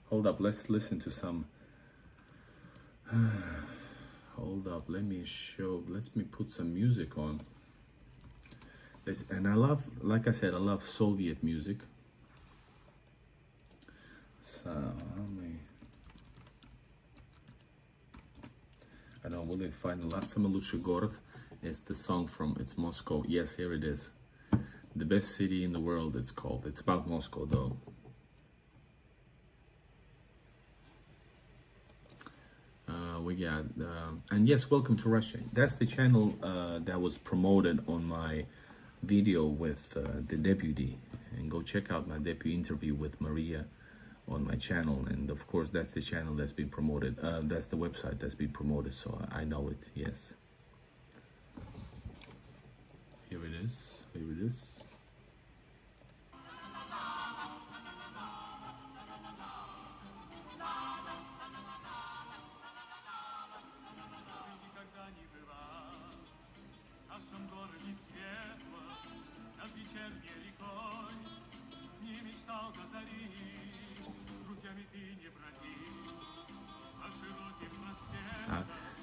[SPEAKER 1] Hold up, let's listen to some. Hold up, let me put some music on. And I love, like I said, I love Soviet music. I don't know, will they find the last Samolusha Gorod? It's the song from, it's Moscow. Yes, here it is. The best city in the world, it's called. It's about Moscow though. We got, and yes, Welcome to Russia. That's the channel that was promoted on my video with the deputy. And go check out my deputy interview with Maria on my channel. And of course, that's the channel that's been promoted. That's the website that's been promoted, so I know it, yes. Here it is, here it is.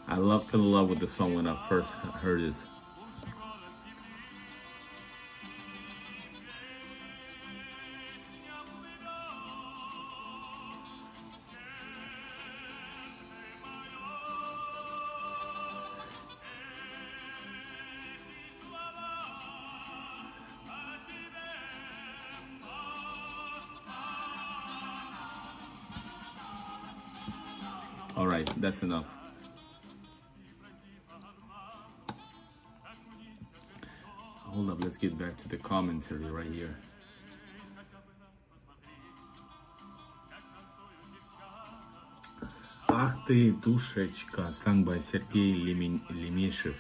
[SPEAKER 1] I fell in love with the song when I first heard it. All right, that's enough. Hold up, let's get back to the commentary right here. Ах ты, душечка, sung by Sergei Lemeshev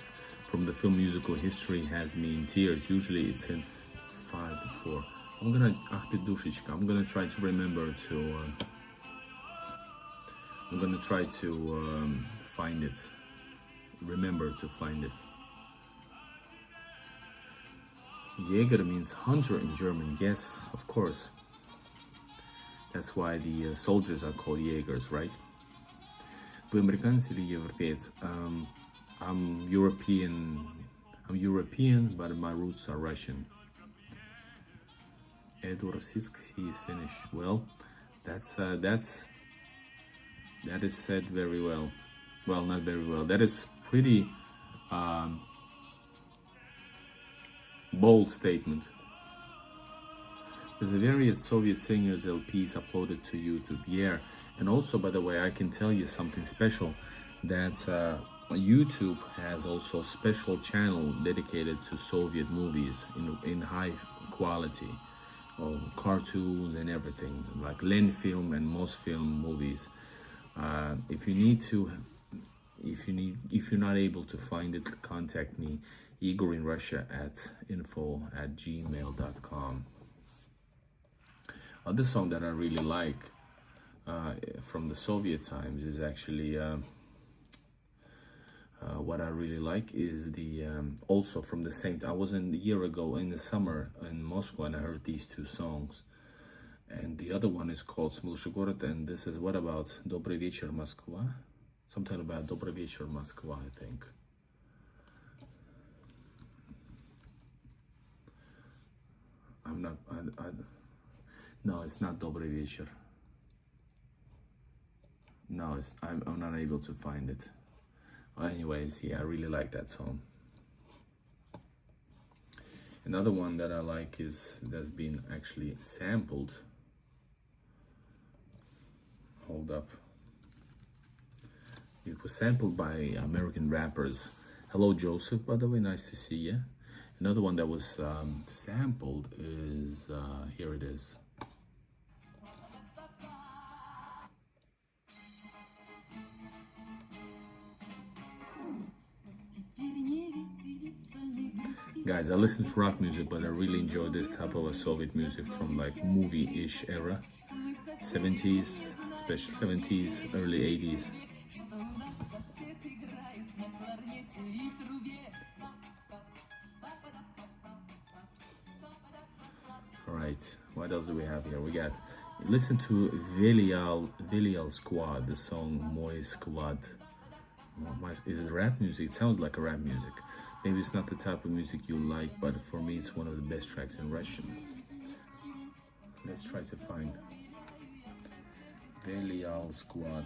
[SPEAKER 1] from the film Musical History, has me in tears. Usually it's in 5-4. Ах ты, душечка, I'm gonna try to remember to, find it. Remember to find it. Jäger means hunter in German. Yes, of course. That's why the soldiers are called Jägers, right? Вы американец или европеец? I'm European, but my roots are Russian. Edward Sisksi is Finnish. Well, that is said very well. Well, not very well. That is pretty bold statement. There's a various Soviet singers LPs uploaded to YouTube. Yeah, and also, by the way, I can tell you something special, that YouTube has also a special channel dedicated to Soviet movies in high quality, cartoons and everything, like Lenfilm and Mosfilm movies. If you're not able to find it, contact me, Igor in Russia at info@gmail.com. Other song that I really like from the Soviet times is actually what I really like is the also from the same. I was a year ago in the summer in Moscow and I heard these two songs, and the other one is called Smilshy Gorod, and this is what about Добрый вечер, Москва? Something about Добрый вечер, Москва, I think. No, it's not Добрый вечер. No, I'm not able to find it. Anyways, yeah, I really like that song. Another one that I like is that's been actually sampled. Hold up. It was sampled by American rappers. Hello, Joseph, by the way, nice to see you. Another one that was sampled is, here it is. Guys, I listen to rock music, but I really enjoy this type of Soviet music from like movie-ish era. 70s, especially 70s, early 80s. Alright, what else do we have here? We got, listen to Velial Squad, the song Moy Squad. Is it rap music? It sounds like a rap music. Maybe it's not the type of music you like, but for me it's one of the best tracks in Russian. Let's try to find Velial Squad.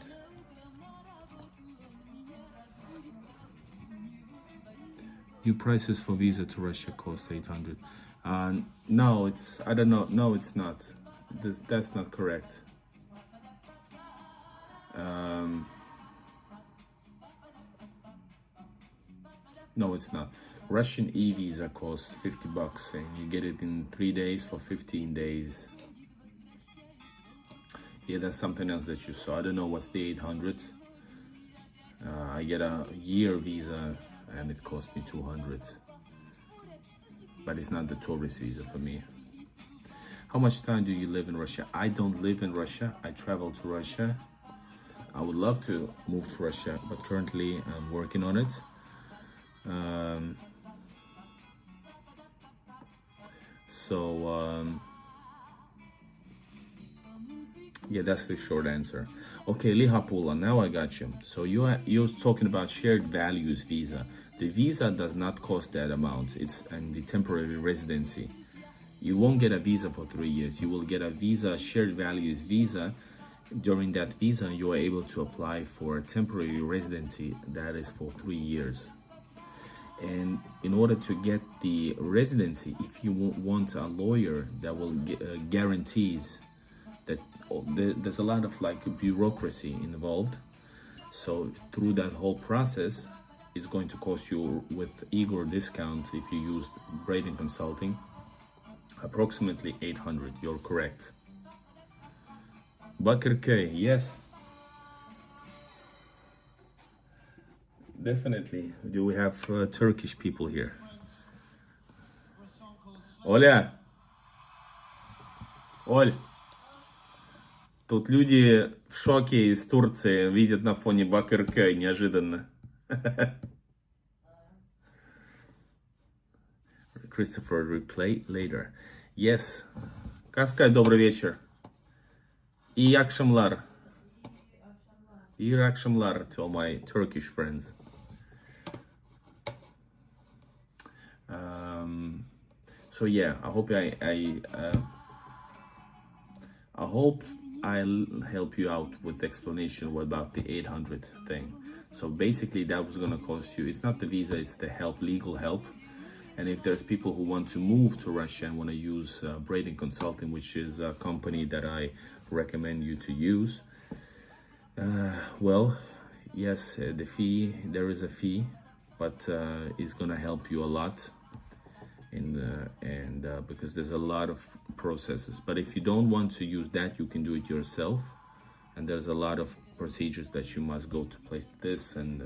[SPEAKER 1] New prices for visa to Russia cost 800. No, I don't know. No, it's not. That's not correct. No, it's not. Russian e-visa costs $50 and you get it in 3 days for 15 days. Yeah, that's something else that you saw. I don't know what's the 800. I get a year visa and it cost me 200. But it's not the tourist visa for me. How much time do you live in Russia? I don't live in Russia. I travel to Russia. I would love to move to Russia, but currently I'm working on it. Yeah, that's the short answer. Okay, Lihapula, now I got you. So you're talking about shared values visa. The visa does not cost that amount. It's in the temporary residency. You won't get a visa for 3 years. You will get a visa, shared values visa. During that visa, you are able to apply for a temporary residency that is for 3 years. And in order to get the residency, if you want a lawyer that will guarantees that there's a lot of like bureaucracy involved, So through that whole process, it's going to cost you, with Igor discount, if you use Braiden Consulting, approximately 800. You're correct. Bakır K, yes. Definitely. Do we have Turkish people here? Оля! Оль! Тут люди в шоке из Турции видят на фоне Bakır K неожиданно. Christopher, replay later. Yes. Как сказать добрый вечер? İyi akşamlar. İyi akşamlar to all my Turkish friends. So yeah, I hope I'll help you out with the explanation about the 800 thing. So basically that was gonna cost you, it's not the visa, it's the help, legal help. And if there's people who want to move to Russia and want to use Braiden Consulting, which is a company that I recommend you to use, well, yes, the fee, there is a fee, but it's gonna help you a lot, because there's a lot of processes. But if you don't want to use that, you can do it yourself, and there's a lot of procedures that you must go to place this and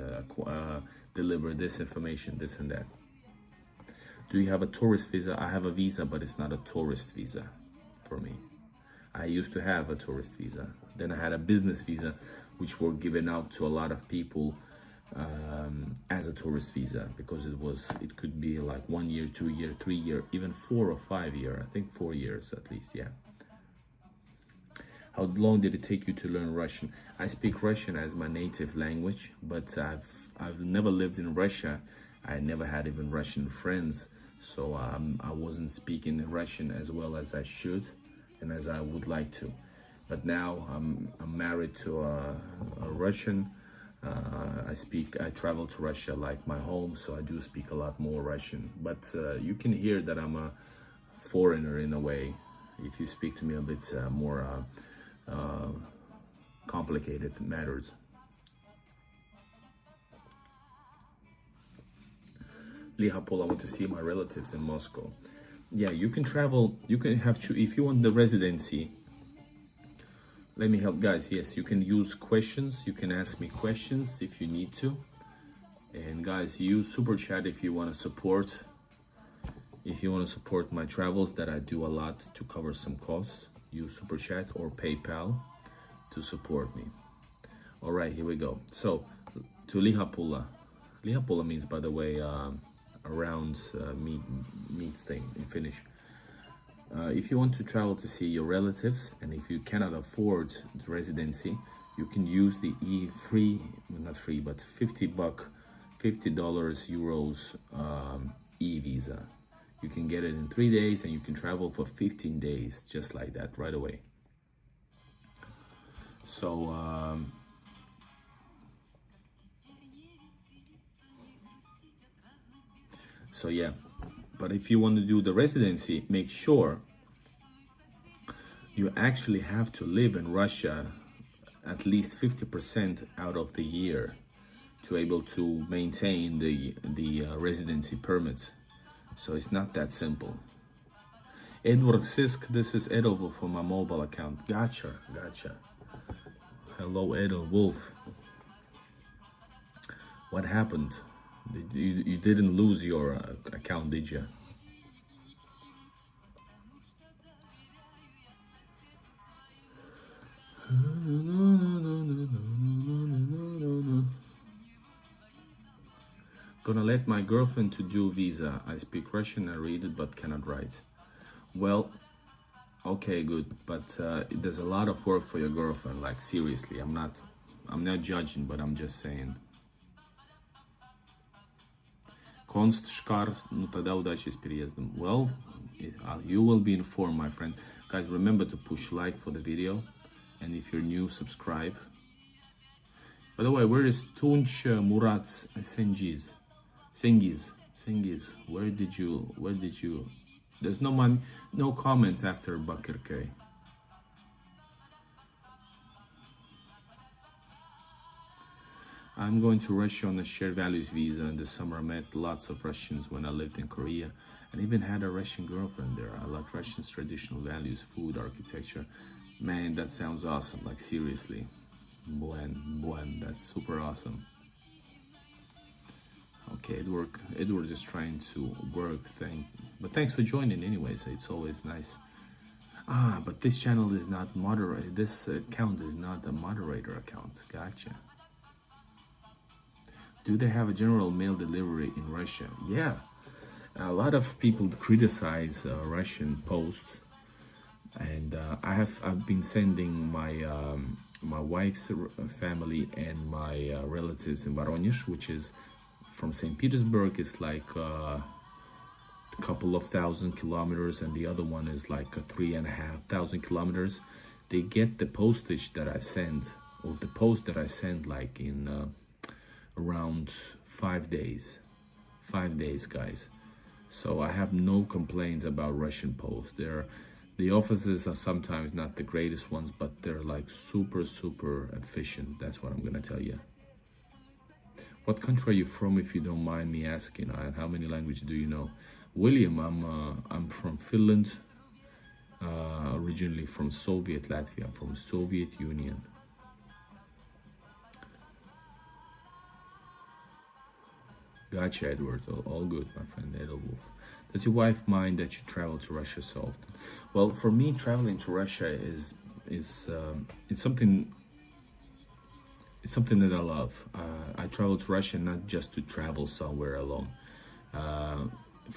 [SPEAKER 1] deliver this information, this and that. Do you have a tourist visa? I have a visa, but it's not a tourist visa for me. I used to have a tourist visa. Then I had a business visa, which were given out to a lot of people as a tourist visa, because it could be like 1 year, 2 year, 3 year, even 4 or 5 year. I think 4 years at least, yeah. How long did it take you to learn Russian? I speak Russian as my native language, but I've never lived in Russia. I never had even Russian friends, so I wasn't speaking Russian as well as I should and as I would like to. But now I'm married to a Russian. I travel to Russia like my home, so I do speak a lot more Russian. But you can hear that I'm a foreigner in a way if you speak to me a bit more complicated matters. Lihapol, I want to see my relatives in Moscow. Yeah, you can travel, you can have to, if you want the residency, let me help, guys. Yes, you can use questions, you can ask me questions if you need to. And guys, use Super Chat if you want to support. If you want to support my travels that I do a lot to cover some costs, use Super Chat or PayPal to support me. All right, here we go. So, to Lihapula. Lihapula means, by the way, around meat thing in Finnish. If you want to travel to see your relatives, and if you cannot afford the residency, you can use the $50 euros e-visa. You can get it in 3 days, and you can travel for 15 days, just like that, right away. So yeah, but if you want to do the residency, make sure you actually have to live in Russia at least 50% out of the year to able to maintain the residency permit. So it's not that simple. Edward Sisk, this is Edo for my mobile account. Gotcha. Hello, Edo Wolf. What happened? You didn't lose your account, did you? Gonna let my girlfriend to do visa. I speak Russian, I read it, but cannot write. Well, okay, good, but there's a lot of work for your girlfriend. Like seriously, I'm not judging, but I'm just saying. Конст Шкар, ну тогда удачи с переездом. Well, you will be informed, my friend. Guys, remember to push like for the video, and if you're new, subscribe. By the way, where is Tunç Murat Sengiz? Where did you? There's no comments after Bakır K. I'm going to Russia on a shared values visa. In the summer, I met lots of Russians when I lived in Korea, and even had a Russian girlfriend there. I like Russia's traditional values, food, architecture. Man, that sounds awesome. Like seriously, buen, that's super awesome. Okay, Edward is trying to work. But thanks for joining anyways. It's always nice. But this channel is not moderate. This account is not a moderator account. Gotcha. Do they have a general mail delivery in Russia? Yeah, a lot of people criticize Russian post, and I've been sending my wife's family and my relatives in Voronezh, which is from St. Petersburg. It's like a couple of 1,000 kilometers, and the other one is like 3,500 kilometers. They get the postage that I send, or the post that I send, like in around 5 days. 5 days, guys. So I have no complaints about Russian post. The offices are sometimes not the greatest ones, but they're like super efficient. That's what I'm gonna tell you. What country are you from, if you don't mind me asking? And how many languages do you know? William, I'm from Finland, originally from Soviet Latvia. I'm from Soviet Union. Gotcha, Edward. All good, my friend Edelwolf. Does your wife mind that you travel to Russia so often? Well, for me, traveling to Russia is it's something that I love. I travel to Russia not just to travel somewhere alone.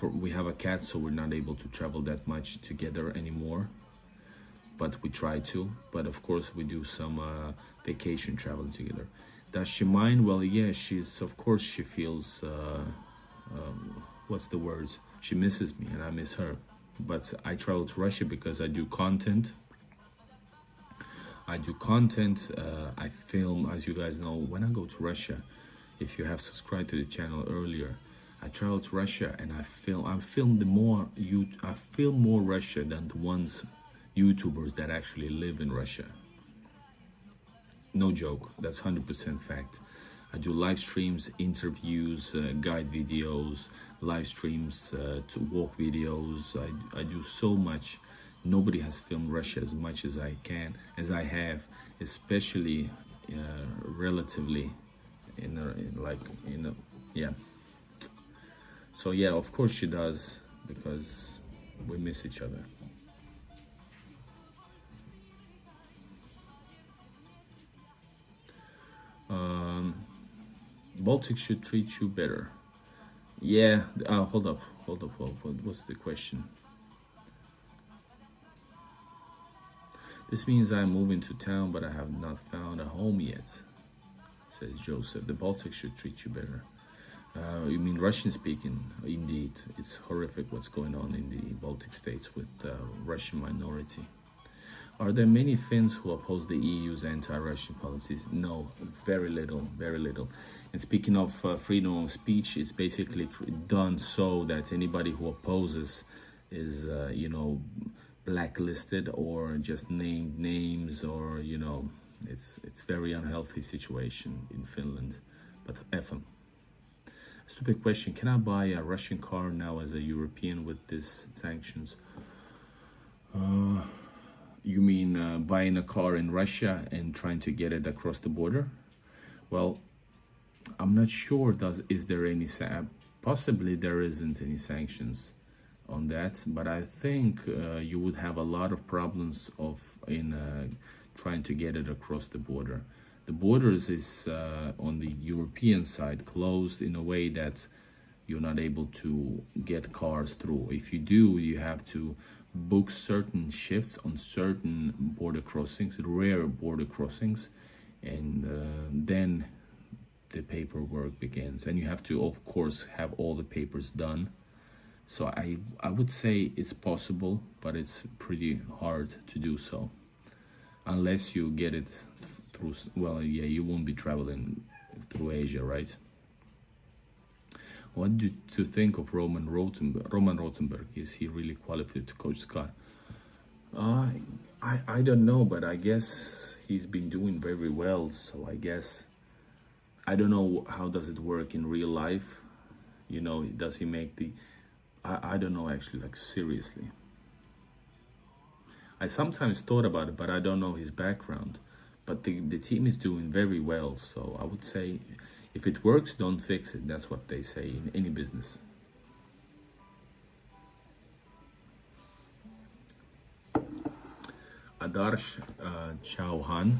[SPEAKER 1] We have a cat, so we're not able to travel that much together anymore, but we try to. But of course, we do some vacation traveling together. Does she mind? Well, yeah, of course she feels, what's the word? She misses me and I miss her. But I travel to Russia because I do content. I film, as you guys know, when I go to Russia, if you have subscribed to the channel earlier, I travel to Russia and I film more Russia than the ones YouTubers that actually live in Russia. No joke, that's 100% fact. I do live streams, interviews, guide videos, live streams, to walk videos. I do so much. Nobody has filmed Russia as much as I have, especially relatively yeah. So yeah, of course she does, because we miss each other. Baltic should treat you better. Yeah, hold up. What's the question? This means I'm moving to town, but I have not found a home yet, says Joseph. The Baltics should treat you better. You mean Russian speaking? Indeed, it's horrific what's going on in the Baltic states with the Russian minority. Are there many Finns who oppose the EU's anti-Russian policies? No, very little. And speaking of freedom of speech, it's basically done so that anybody who opposes is, blacklisted or just named names, or, it's very unhealthy situation in Finland. But F them. Stupid question. Can I buy a Russian car now as a European with these sanctions? You mean buying a car in Russia and trying to get it across the border? Well, I'm not sure. Is there any possibly there isn't any sanctions on that, but I think you would have a lot of problems in trying to get it across the border. The borders is on the European side closed in a way that you're not able to get cars through. If you do, you have to book certain shifts on certain border crossings, rare border crossings, and then the paperwork begins. And you have to, of course, have all the papers done. So I would say it's possible, but it's pretty hard to do so. Unless you get it through, well, yeah, you won't be traveling through Asia, right? What do you think of Roman Rothenberg? Is he really qualified to coach Sky? I don't know, but I guess he's been doing very well. So I guess I don't know how does it work in real life. You know, does he make the? I don't know actually. Like seriously, I sometimes thought about it, but I don't know his background. But the team is doing very well, so I would say, if it works, don't fix it. That's what they say in any business. Adarsh Chauhan.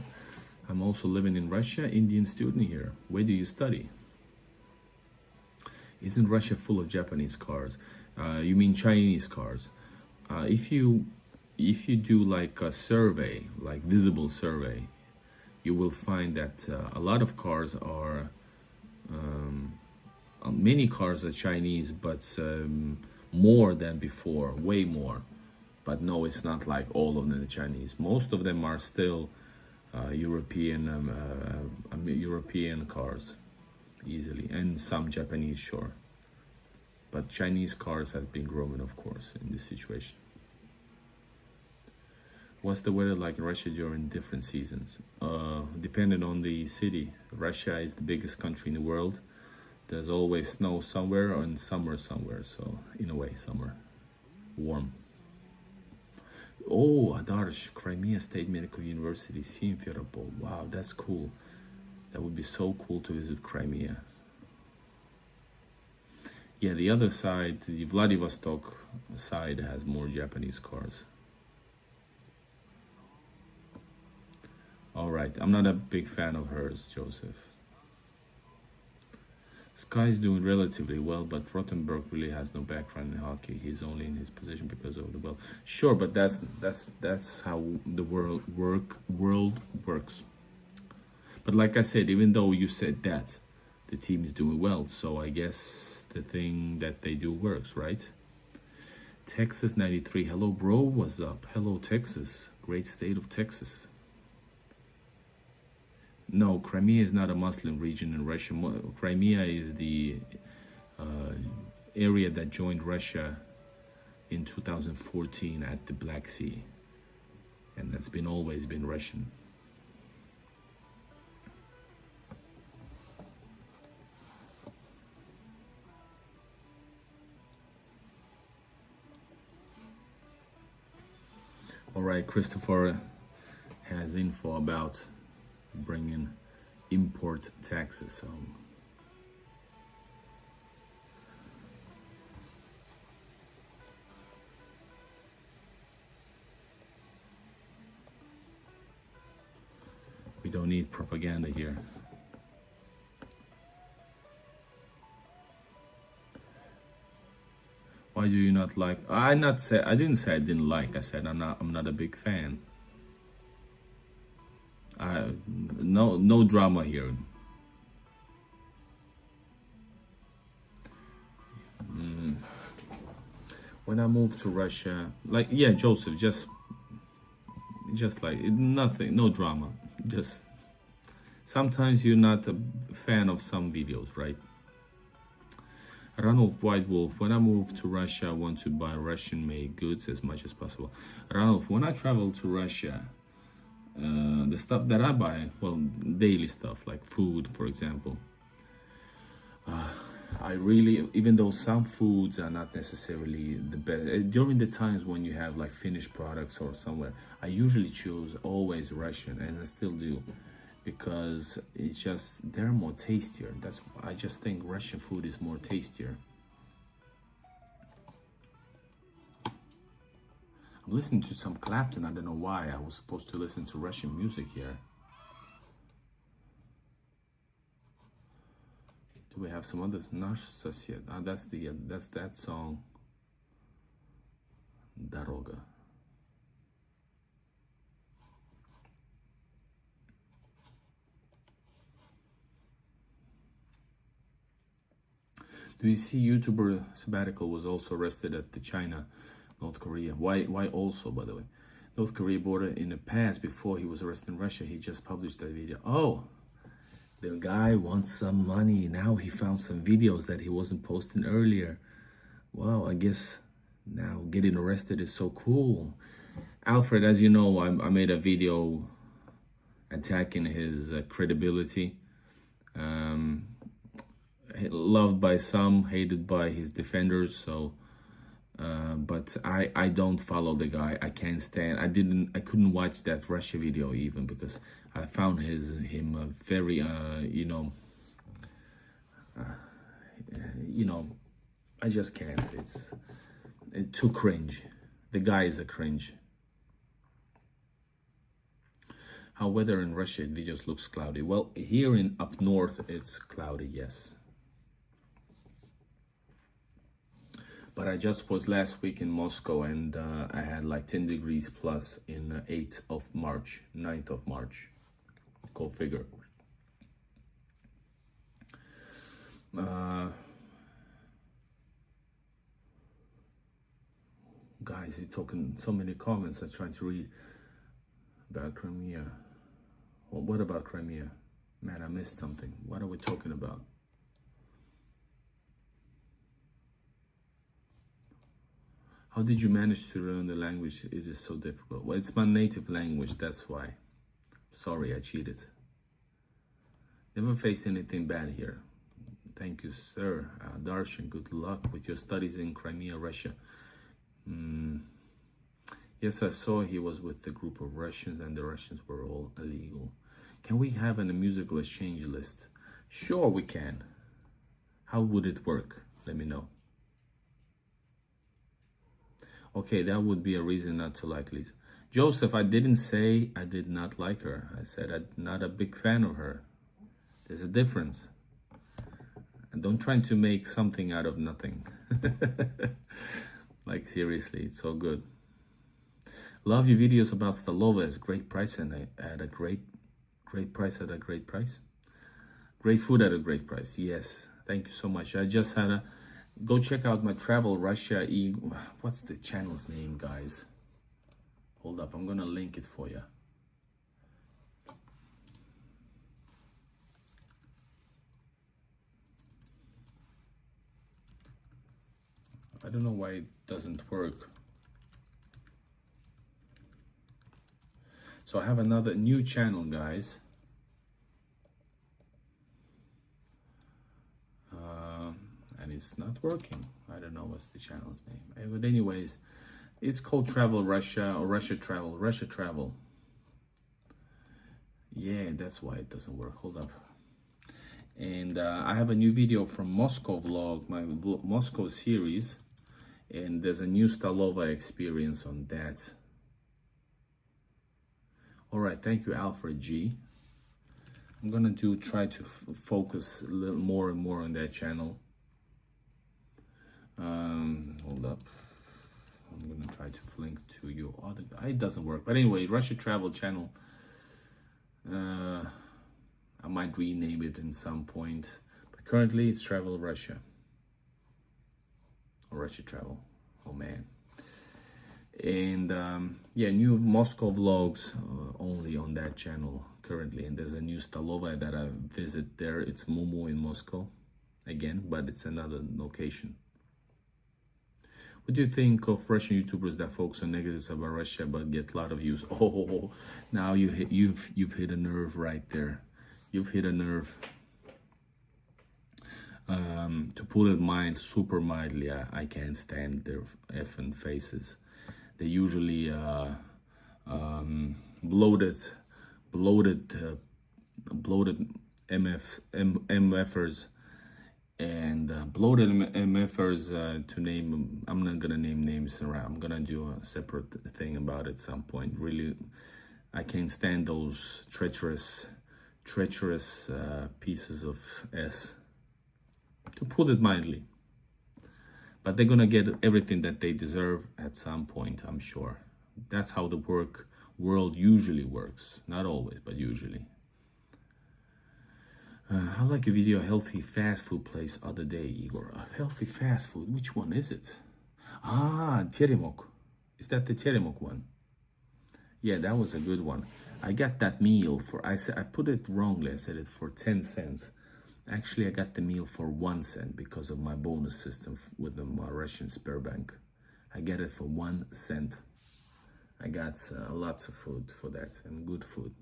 [SPEAKER 1] I'm also living in Russia, Indian student here. Where do you study? Isn't Russia full of Japanese cars? You mean Chinese cars? If you do like a survey, like visible survey, you will find that a lot of cars are, many cars are Chinese, but more than before, way more. But no, it's not like all of them are Chinese. Most of them are still European cars, easily, and some Japanese, sure. But Chinese cars have been growing, of course, in this situation. What's the weather like in Russia during different seasons? Depending on the city. Russia is the biggest country in the world. There's always snow somewhere and summer somewhere. So in a way, summer, warm. Oh, Adarsh, Crimea State Medical University, Simferopol. Wow, that's cool. That would be so cool to visit Crimea. Yeah, the other side, the Vladivostok side, has more Japanese cars. All right, I'm not a big fan of hers, Joseph. Sky's doing relatively well, but Rothenberg really has no background in hockey. He's only in his position because of the well. Sure, but that's how the world works. But like I said, even though you said that, the team is doing well. So I guess the thing that they do works, right? Texas 93. Hello, bro. What's up? Hello, Texas. Great state of Texas. No, Crimea is not a Muslim region in Russia. Crimea is the area that joined Russia in 2014 at the Black Sea. And that's always been Russian. All right, Christopher has info about bringing import taxes home. We don't need propaganda here. Why do you not like? I didn't say I didn't like. I said I'm not a big fan. No drama here. When I moved to Russia, like, yeah, Joseph, just like nothing, no drama. Just sometimes you're not a fan of some videos, right? Ranulf White Wolf, when I moved to Russia, I want to buy Russian-made goods as much as possible. Ranulf, when I travel to Russia, the stuff that I buy, well, daily stuff like food, for example, I really, even though some foods are not necessarily the best, during the times when you have like finished products or somewhere, I usually choose always Russian, and I still do, because it's just, they're more tastier. I just think Russian food is more tastier. I'm listening to some Clapton. I don't know why. I was supposed to listen to Russian music here. Do we have some others? Nash Sosed. That's that song. Doroga. Do you see YouTuber Sabbatical was also arrested at the China, North Korea? Why also, by the way? North Korea border in the past, before he was arrested in Russia, he just published that video. Oh, the guy wants some money. Now he found some videos that he wasn't posting earlier. Wow, I guess now getting arrested is so cool. Alfred, as you know, I made a video attacking his credibility. Loved by some, hated by his defenders. So, but I don't follow the guy. I can't stand. I couldn't watch that Russia video even because I found him very I just can't. It's too cringe. The guy is a cringe. How weather in Russia videos looks cloudy. Well, here in up north it's cloudy, yes. But I just was last week in Moscow and I had like 10 degrees plus in 8th of March, 9th of March. Go figure. Guys, you're talking so many comments. I'm trying to read about Crimea. Well, what about Crimea? Man, I missed something. What are we talking about? How did you manage to learn the language? It is so difficult. Well, it's my native language, that's why. Sorry, I cheated. Never faced anything bad here. Thank you, sir. Darshan, good luck with your studies in Crimea, Russia. Yes, I saw he was with the group of Russians and the Russians were all illegal. Can we have a musical exchange list? Sure, we can. How would it work? Let me know. Okay, that would be a reason not to like Lisa. Joseph, I didn't say I did not like her. I said I'm not a big fan of her. There's a difference. And don't try to make something out of nothing. Like seriously, it's so good. Love your videos about Stalova. It's great price and at a great price at a great price. Great food at a great price. Yes, thank you so much. I just had a go check out my travel Russia. What's the channel's name, guys? Hold up, I'm gonna link it for you. I don't know why it doesn't work. So I have another new channel, guys. And it's not working. I don't know what's the channel's name. But anyways, it's called Travel Russia or Russia Travel. Yeah, that's why it doesn't work. Hold up. And I have a new video from Moscow vlog, my Moscow series. And there's a new Stalova experience on that. All right, thank you, Alfred G. I'm gonna try to focus a little more and more on that channel. Hold up. I'm gonna try to link to your other guy. It doesn't work, but anyway, Russia Travel channel. I might rename it in some point, but currently it's Travel Russia or Russia Travel. Oh man. And yeah, new Moscow vlogs only on that channel currently. And there's a new Stalova that I visit there. It's Momo in Moscow again, but it's another location. What do you think of Russian YouTubers that focus on negatives about Russia but get a lot of views? Oh, now you've hit a nerve right there. You've hit a nerve. To put it super mildly, I can't stand their effing faces. They usually bloated MFers and bloated MFers to name. I'm not gonna name names around. I'm gonna do a separate thing about it at some point. Really, I can't stand those treacherous pieces of S. To put it mildly. But they're gonna get everything that they deserve at some point, I'm sure. That's how the world usually works. Not always, but usually. I like a video, a healthy fast food place other day, Igor. A healthy fast food, which one is it? Ah, Teremok. Is that the Teremok one? Yeah, that was a good one. I got that meal for, I put it wrongly, I said it for 10 cents. Actually, I got the meal for 1 cent because of my bonus system with the Russian Sberbank. I get it for 1 cent. I got lots of food for that and good food.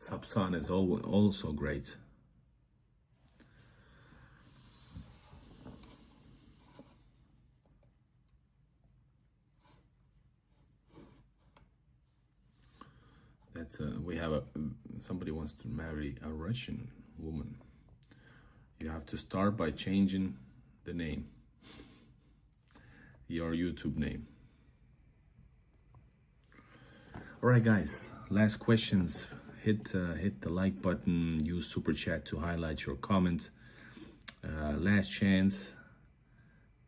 [SPEAKER 1] Sapsan is also great. That's we have somebody wants to marry a Russian woman. You have to start by changing the name, your YouTube name. All right, guys, last questions. Hit the like button, use super chat to highlight your comments. Last chance,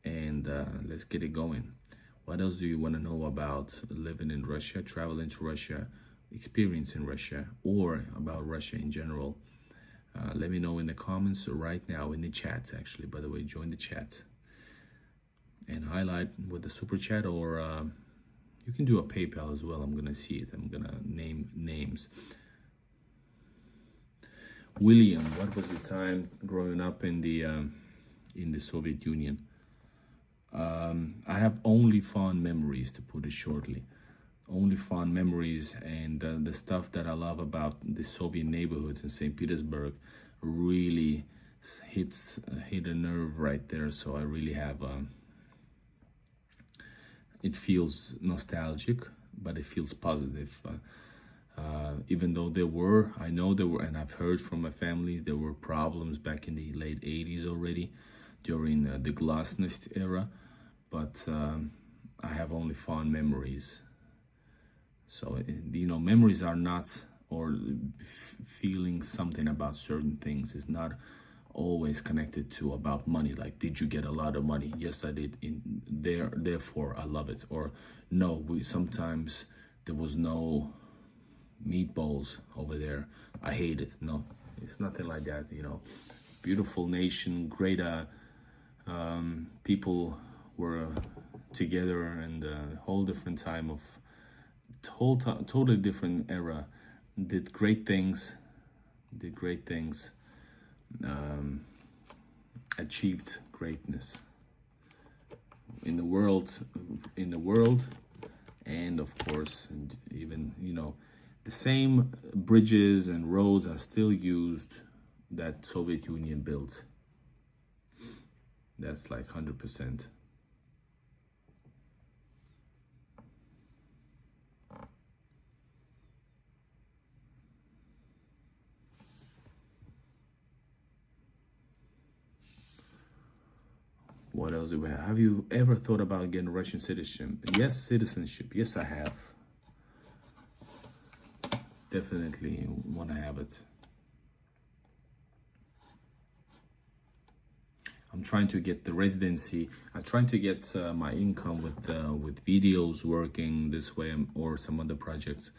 [SPEAKER 1] and let's get it going. What else do you want to know about living in Russia, traveling to Russia, experience in Russia, or about Russia in general? Let me know in the comments right now, in the chat, actually. By the way, join the chat and highlight with the super chat, or you can do a PayPal as well. I'm gonna see it. I'm gonna name names. William, what was your time growing up in the Soviet Union? I have only fond memories, to put it shortly. Only fond memories, and the stuff that I love about the Soviet neighborhoods in St. Petersburg really hit a nerve right there. So I really have it feels nostalgic, but it feels positive. Even though I know there were, and I've heard from my family, there were problems back in the late 80s already during the Glasnost era, but I have only fond memories. So, you know, memories are not, or feeling something about certain things is not always connected to about money. Like, did you get a lot of money? Yes, I did. Therefore, I love it. Or no, sometimes there was no meatballs over there. I hate it. No, it's nothing like that. You know, beautiful nation, great. People were together, and a whole different time of. Totally different era. Did great things, achieved greatness in the world, and of course, even, you know, the same bridges and roads are still used that Soviet Union built. That's like 100%. What else do we have? Have you ever thought about getting Russian citizenship? Yes, citizenship. Yes, I have. Definitely want to have it. I'm trying to get the residency. I'm trying to get my income with videos working this way, or some other projects.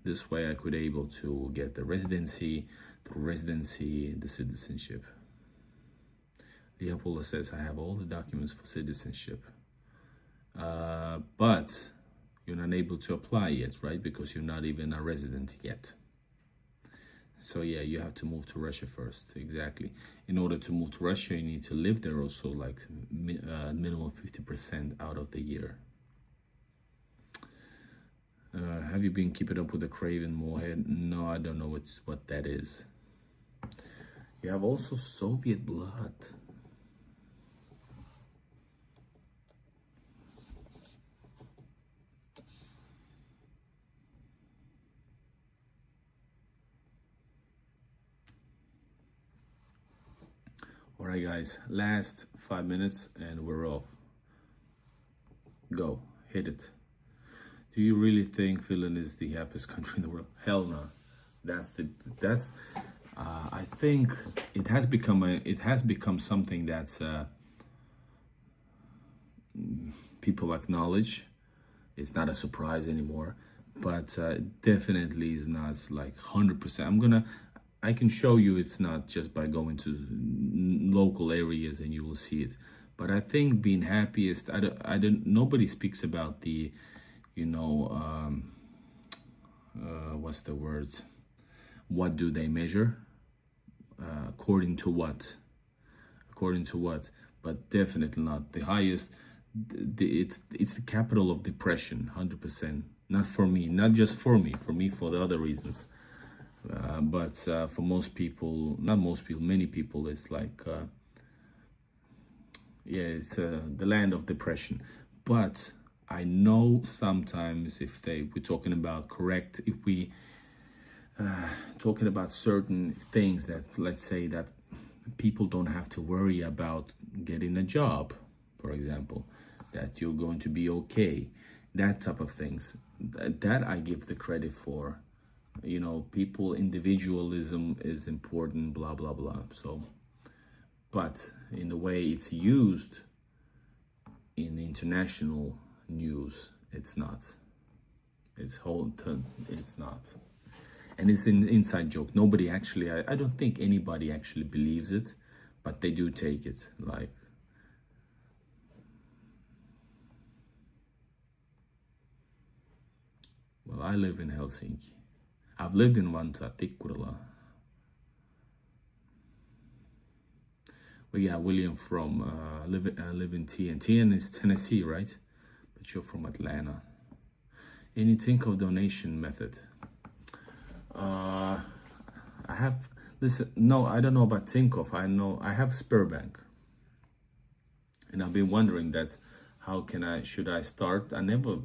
[SPEAKER 1] This way I could able to get the residency, the citizenship. Leopoldo says, I have all the documents for citizenship. But you're not able to apply yet, right? Because you're not even a resident yet. So yeah, you have to move to Russia first. Exactly. In order to move to Russia, you need to live there also, like minimum 50% out of the year. Have you been keeping up with the Craven Moorhead? No, I don't know what that is. You have also Soviet blood. All right, guys, last 5 minutes and we're off. Go, hit it. Do you really think Finland is the happiest country in the world? Hell no. I think it has become something that people acknowledge. It's not a surprise anymore, but definitely is not like 100%. I can show you it's not just by going to local areas and you will see it. But I think being happiest, nobody speaks about the, you know, what's the word? What do they measure? According to what? According to what? But definitely not the highest. It's the capital of depression, 100%. Not for me, not just for me, for the other reasons. But for most people, not most people, many people, it's like, yeah, it's the land of depression. But I know sometimes if we're talking about correct, if we talking about certain things that, let's say that people don't have to worry about getting a job, for example, that you're going to be okay, that type of things, that I give the credit for. You know, people, individualism is important, blah, blah, blah. So, but in the way it's used in international news, it's not. It's not. And it's an inside joke. Nobody actually, I don't think anybody actually believes it, but they do take it like, well, I live in Helsinki. I've lived in Vantaa, Tikkurila. Well, yeah, William from live in TN. TN is Tennessee, right? But you're from Atlanta. Any think of donation method? I have, listen, no, I don't know about Tinkoff. I know I have Sberbank. And I've been wondering that how should I start? I never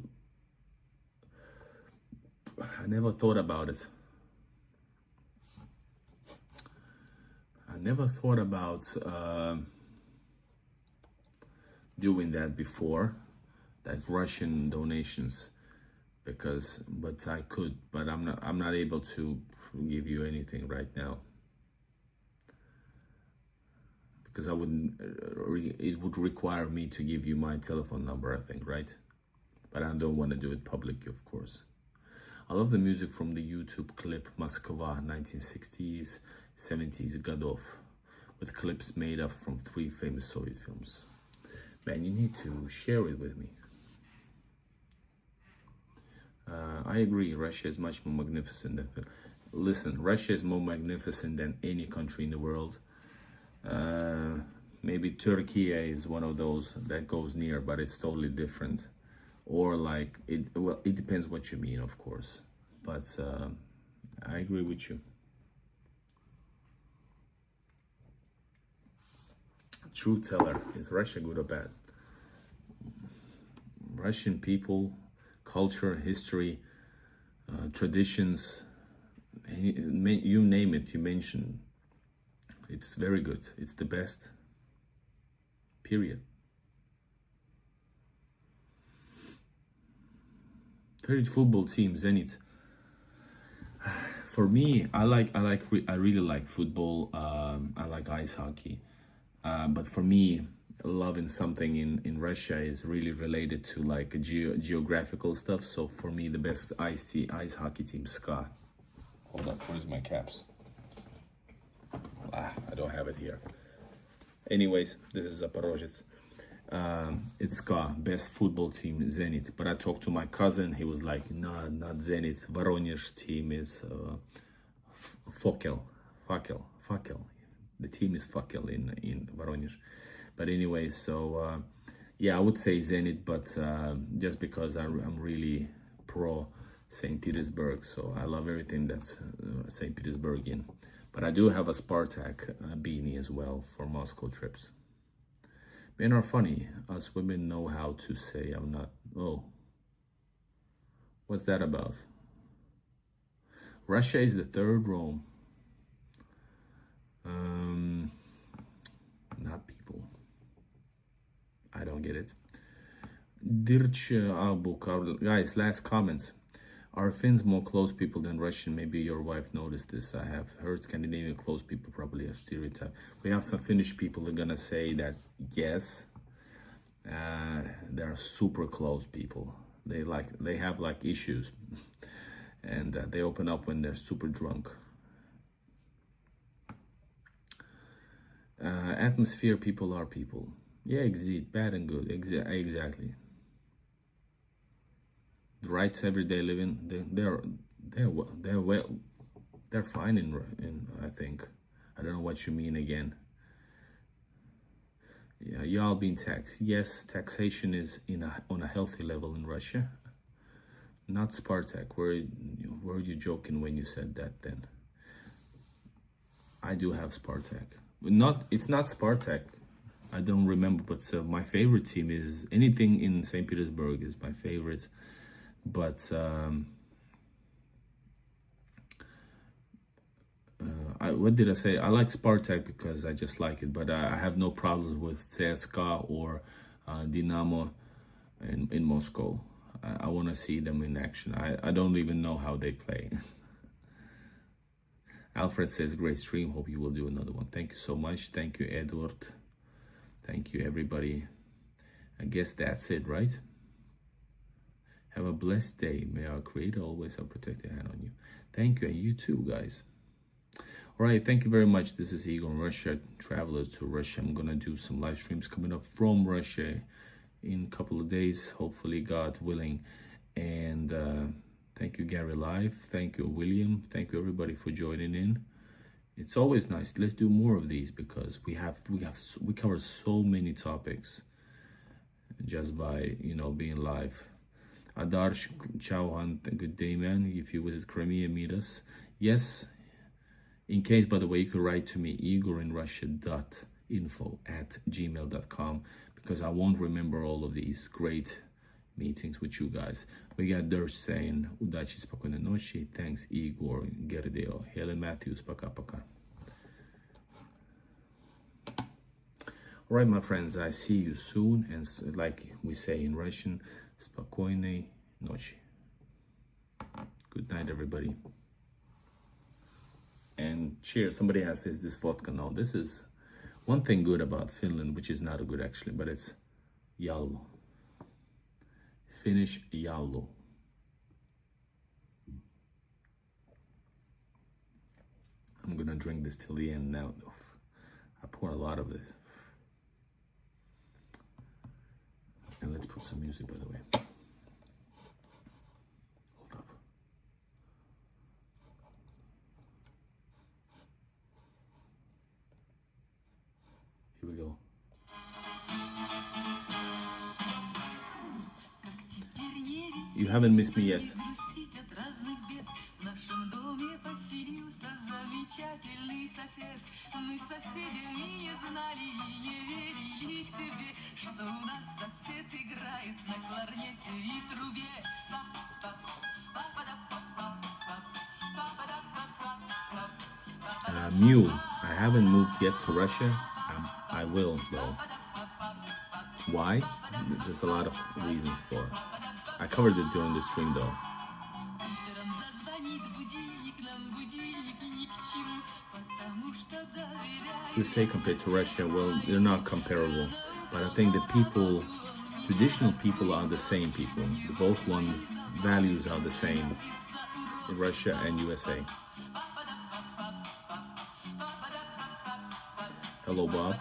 [SPEAKER 1] thought about it. I never thought about doing that before, that Russian donations, but I could, but I'm not able to give you anything right now because I wouldn't. It would require me to give you my telephone number, I think, right? But I don't want to do it public, of course. I love the music from the YouTube clip Moskva 1960s, 70s Godov, with clips made up from 3 famous Soviet films. Man, you need to share it with me. I agree, Russia is much more magnificent than... Listen, Russia is more magnificent than any country in the world. Maybe Turkey is one of those that goes near, but it's totally different. Or like, well, it depends what you mean, of course. But I agree with you. Truth teller, is Russia good or bad? Russian people, culture, history, traditions, you name it, you mention. It's very good. It's the best. Period. Favorite football team, Zenit. For me, I really like football. I like ice hockey. But for me, loving something in Russia is really related to like geographical stuff. So for me, the best ice hockey team, SKA. Hold up, where's my caps? I don't have it here. Anyways, this is Zaporozhets. It's SKA, best football team, Zenit. But I talked to my cousin, he was like, no, not Zenit. Voronezh team is Fakel. The team is Fakel in Voronezh. But anyway, so yeah, I would say Zenit, but just because I'm really pro St. Petersburg, so I love everything that's St. Petersburgian. But I do have a Spartak beanie as well for Moscow trips. Men are funny. Us women know how to say I'm not. Oh. What's that about? Russia is the third Rome. Not people. I don't get it. Dirch Albuk. Guys, last comments. Are Finns more close people than Russian? Maybe your wife noticed this. I have heard Scandinavian close people probably a stereotype. We have some Finnish people who are gonna say that yes, they're super close people. They have like issues, and they open up when they're super drunk. Atmosphere, people are people. Yeah, exit, bad and good. Exactly. The rights, everyday living, they're fine in I think. I don't know what you mean again. Yeah, y'all being taxed. Yes, taxation is on a healthy level in Russia. Not Spartak. Were you joking when you said that then? I do have Spartak. It's not Spartak. I don't remember, but my favorite team is anything in St. Petersburg is my favorite. But what did I say? I like Spartak because I just like it, but I have no problems with CSKA or Dynamo in Moscow. I want to see them in action. I don't even know how they play. Alfred says, great stream. Hope you will do another one. Thank you so much. Thank you, Edward. Thank you, everybody. I guess that's it, right? Have a blessed day. May our Creator always have a protected hand on you. Thank you, and you too, guys. All right, thank you very much. This is Igor in Russia, Travelers to Russia. I'm going to do some live streams coming up from Russia in a couple of days, hopefully, God willing. And thank you, Gary Live. Thank you, William. Thank you, everybody, for joining in. It's always nice. Let's do more of these because we cover so many topics just by, you know, being live. Adarsh Chauhan, good day, man. If you visit Crimea, meet us. Yes. In case, by the way, you could write to me, igorinrussia.info@gmail.com, because I won't remember all of these great meetings with you guys. We got Dersh saying, удачи, спокойной ночи. Thanks, Igor, Gerdeo. Helen Matthews, пока-пока. All right, my friends, I see you soon. And like we say in Russian, спокойной ночи. Good night, everybody. And cheers. Somebody says this vodka. No, this is one thing good about Finland, which is not a good actually, but it's Jallo. Finnish Jallo. I'm gonna drink this till the end now. I pour a lot of this. And let's put some music, by the way. Hold up. Here we go. You haven't missed me yet. Mule, I haven't moved yet to Russia. I will though. Why? There's a lot of reasons for it. I covered it during the stream though. You say compared to Russia, well, they're not comparable. But I think the people, traditional people are the same people. Both one values are the same in Russia and USA. Hello, Bob.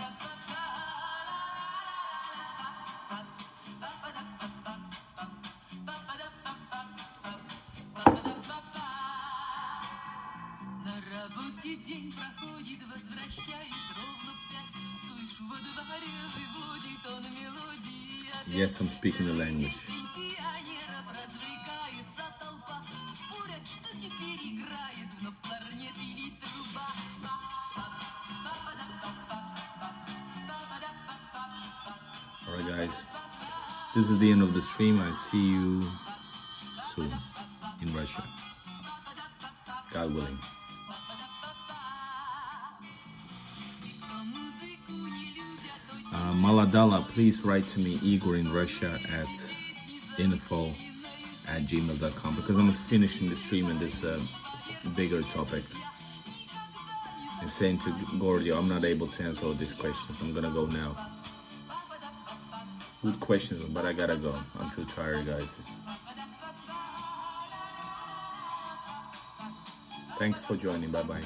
[SPEAKER 1] Yes, I'm speaking the language. Alright guys, this is the end of the stream. I see you soon in Russia, God willing. Maladala, please write to me, Igor in Russia at info@gmail.com, because I'm finishing the stream in this bigger topic. And saying to Gordio, I'm not able to answer all these questions. I'm gonna go now. Good questions, but I gotta go. I'm too tired, guys. Thanks for joining. Bye-bye.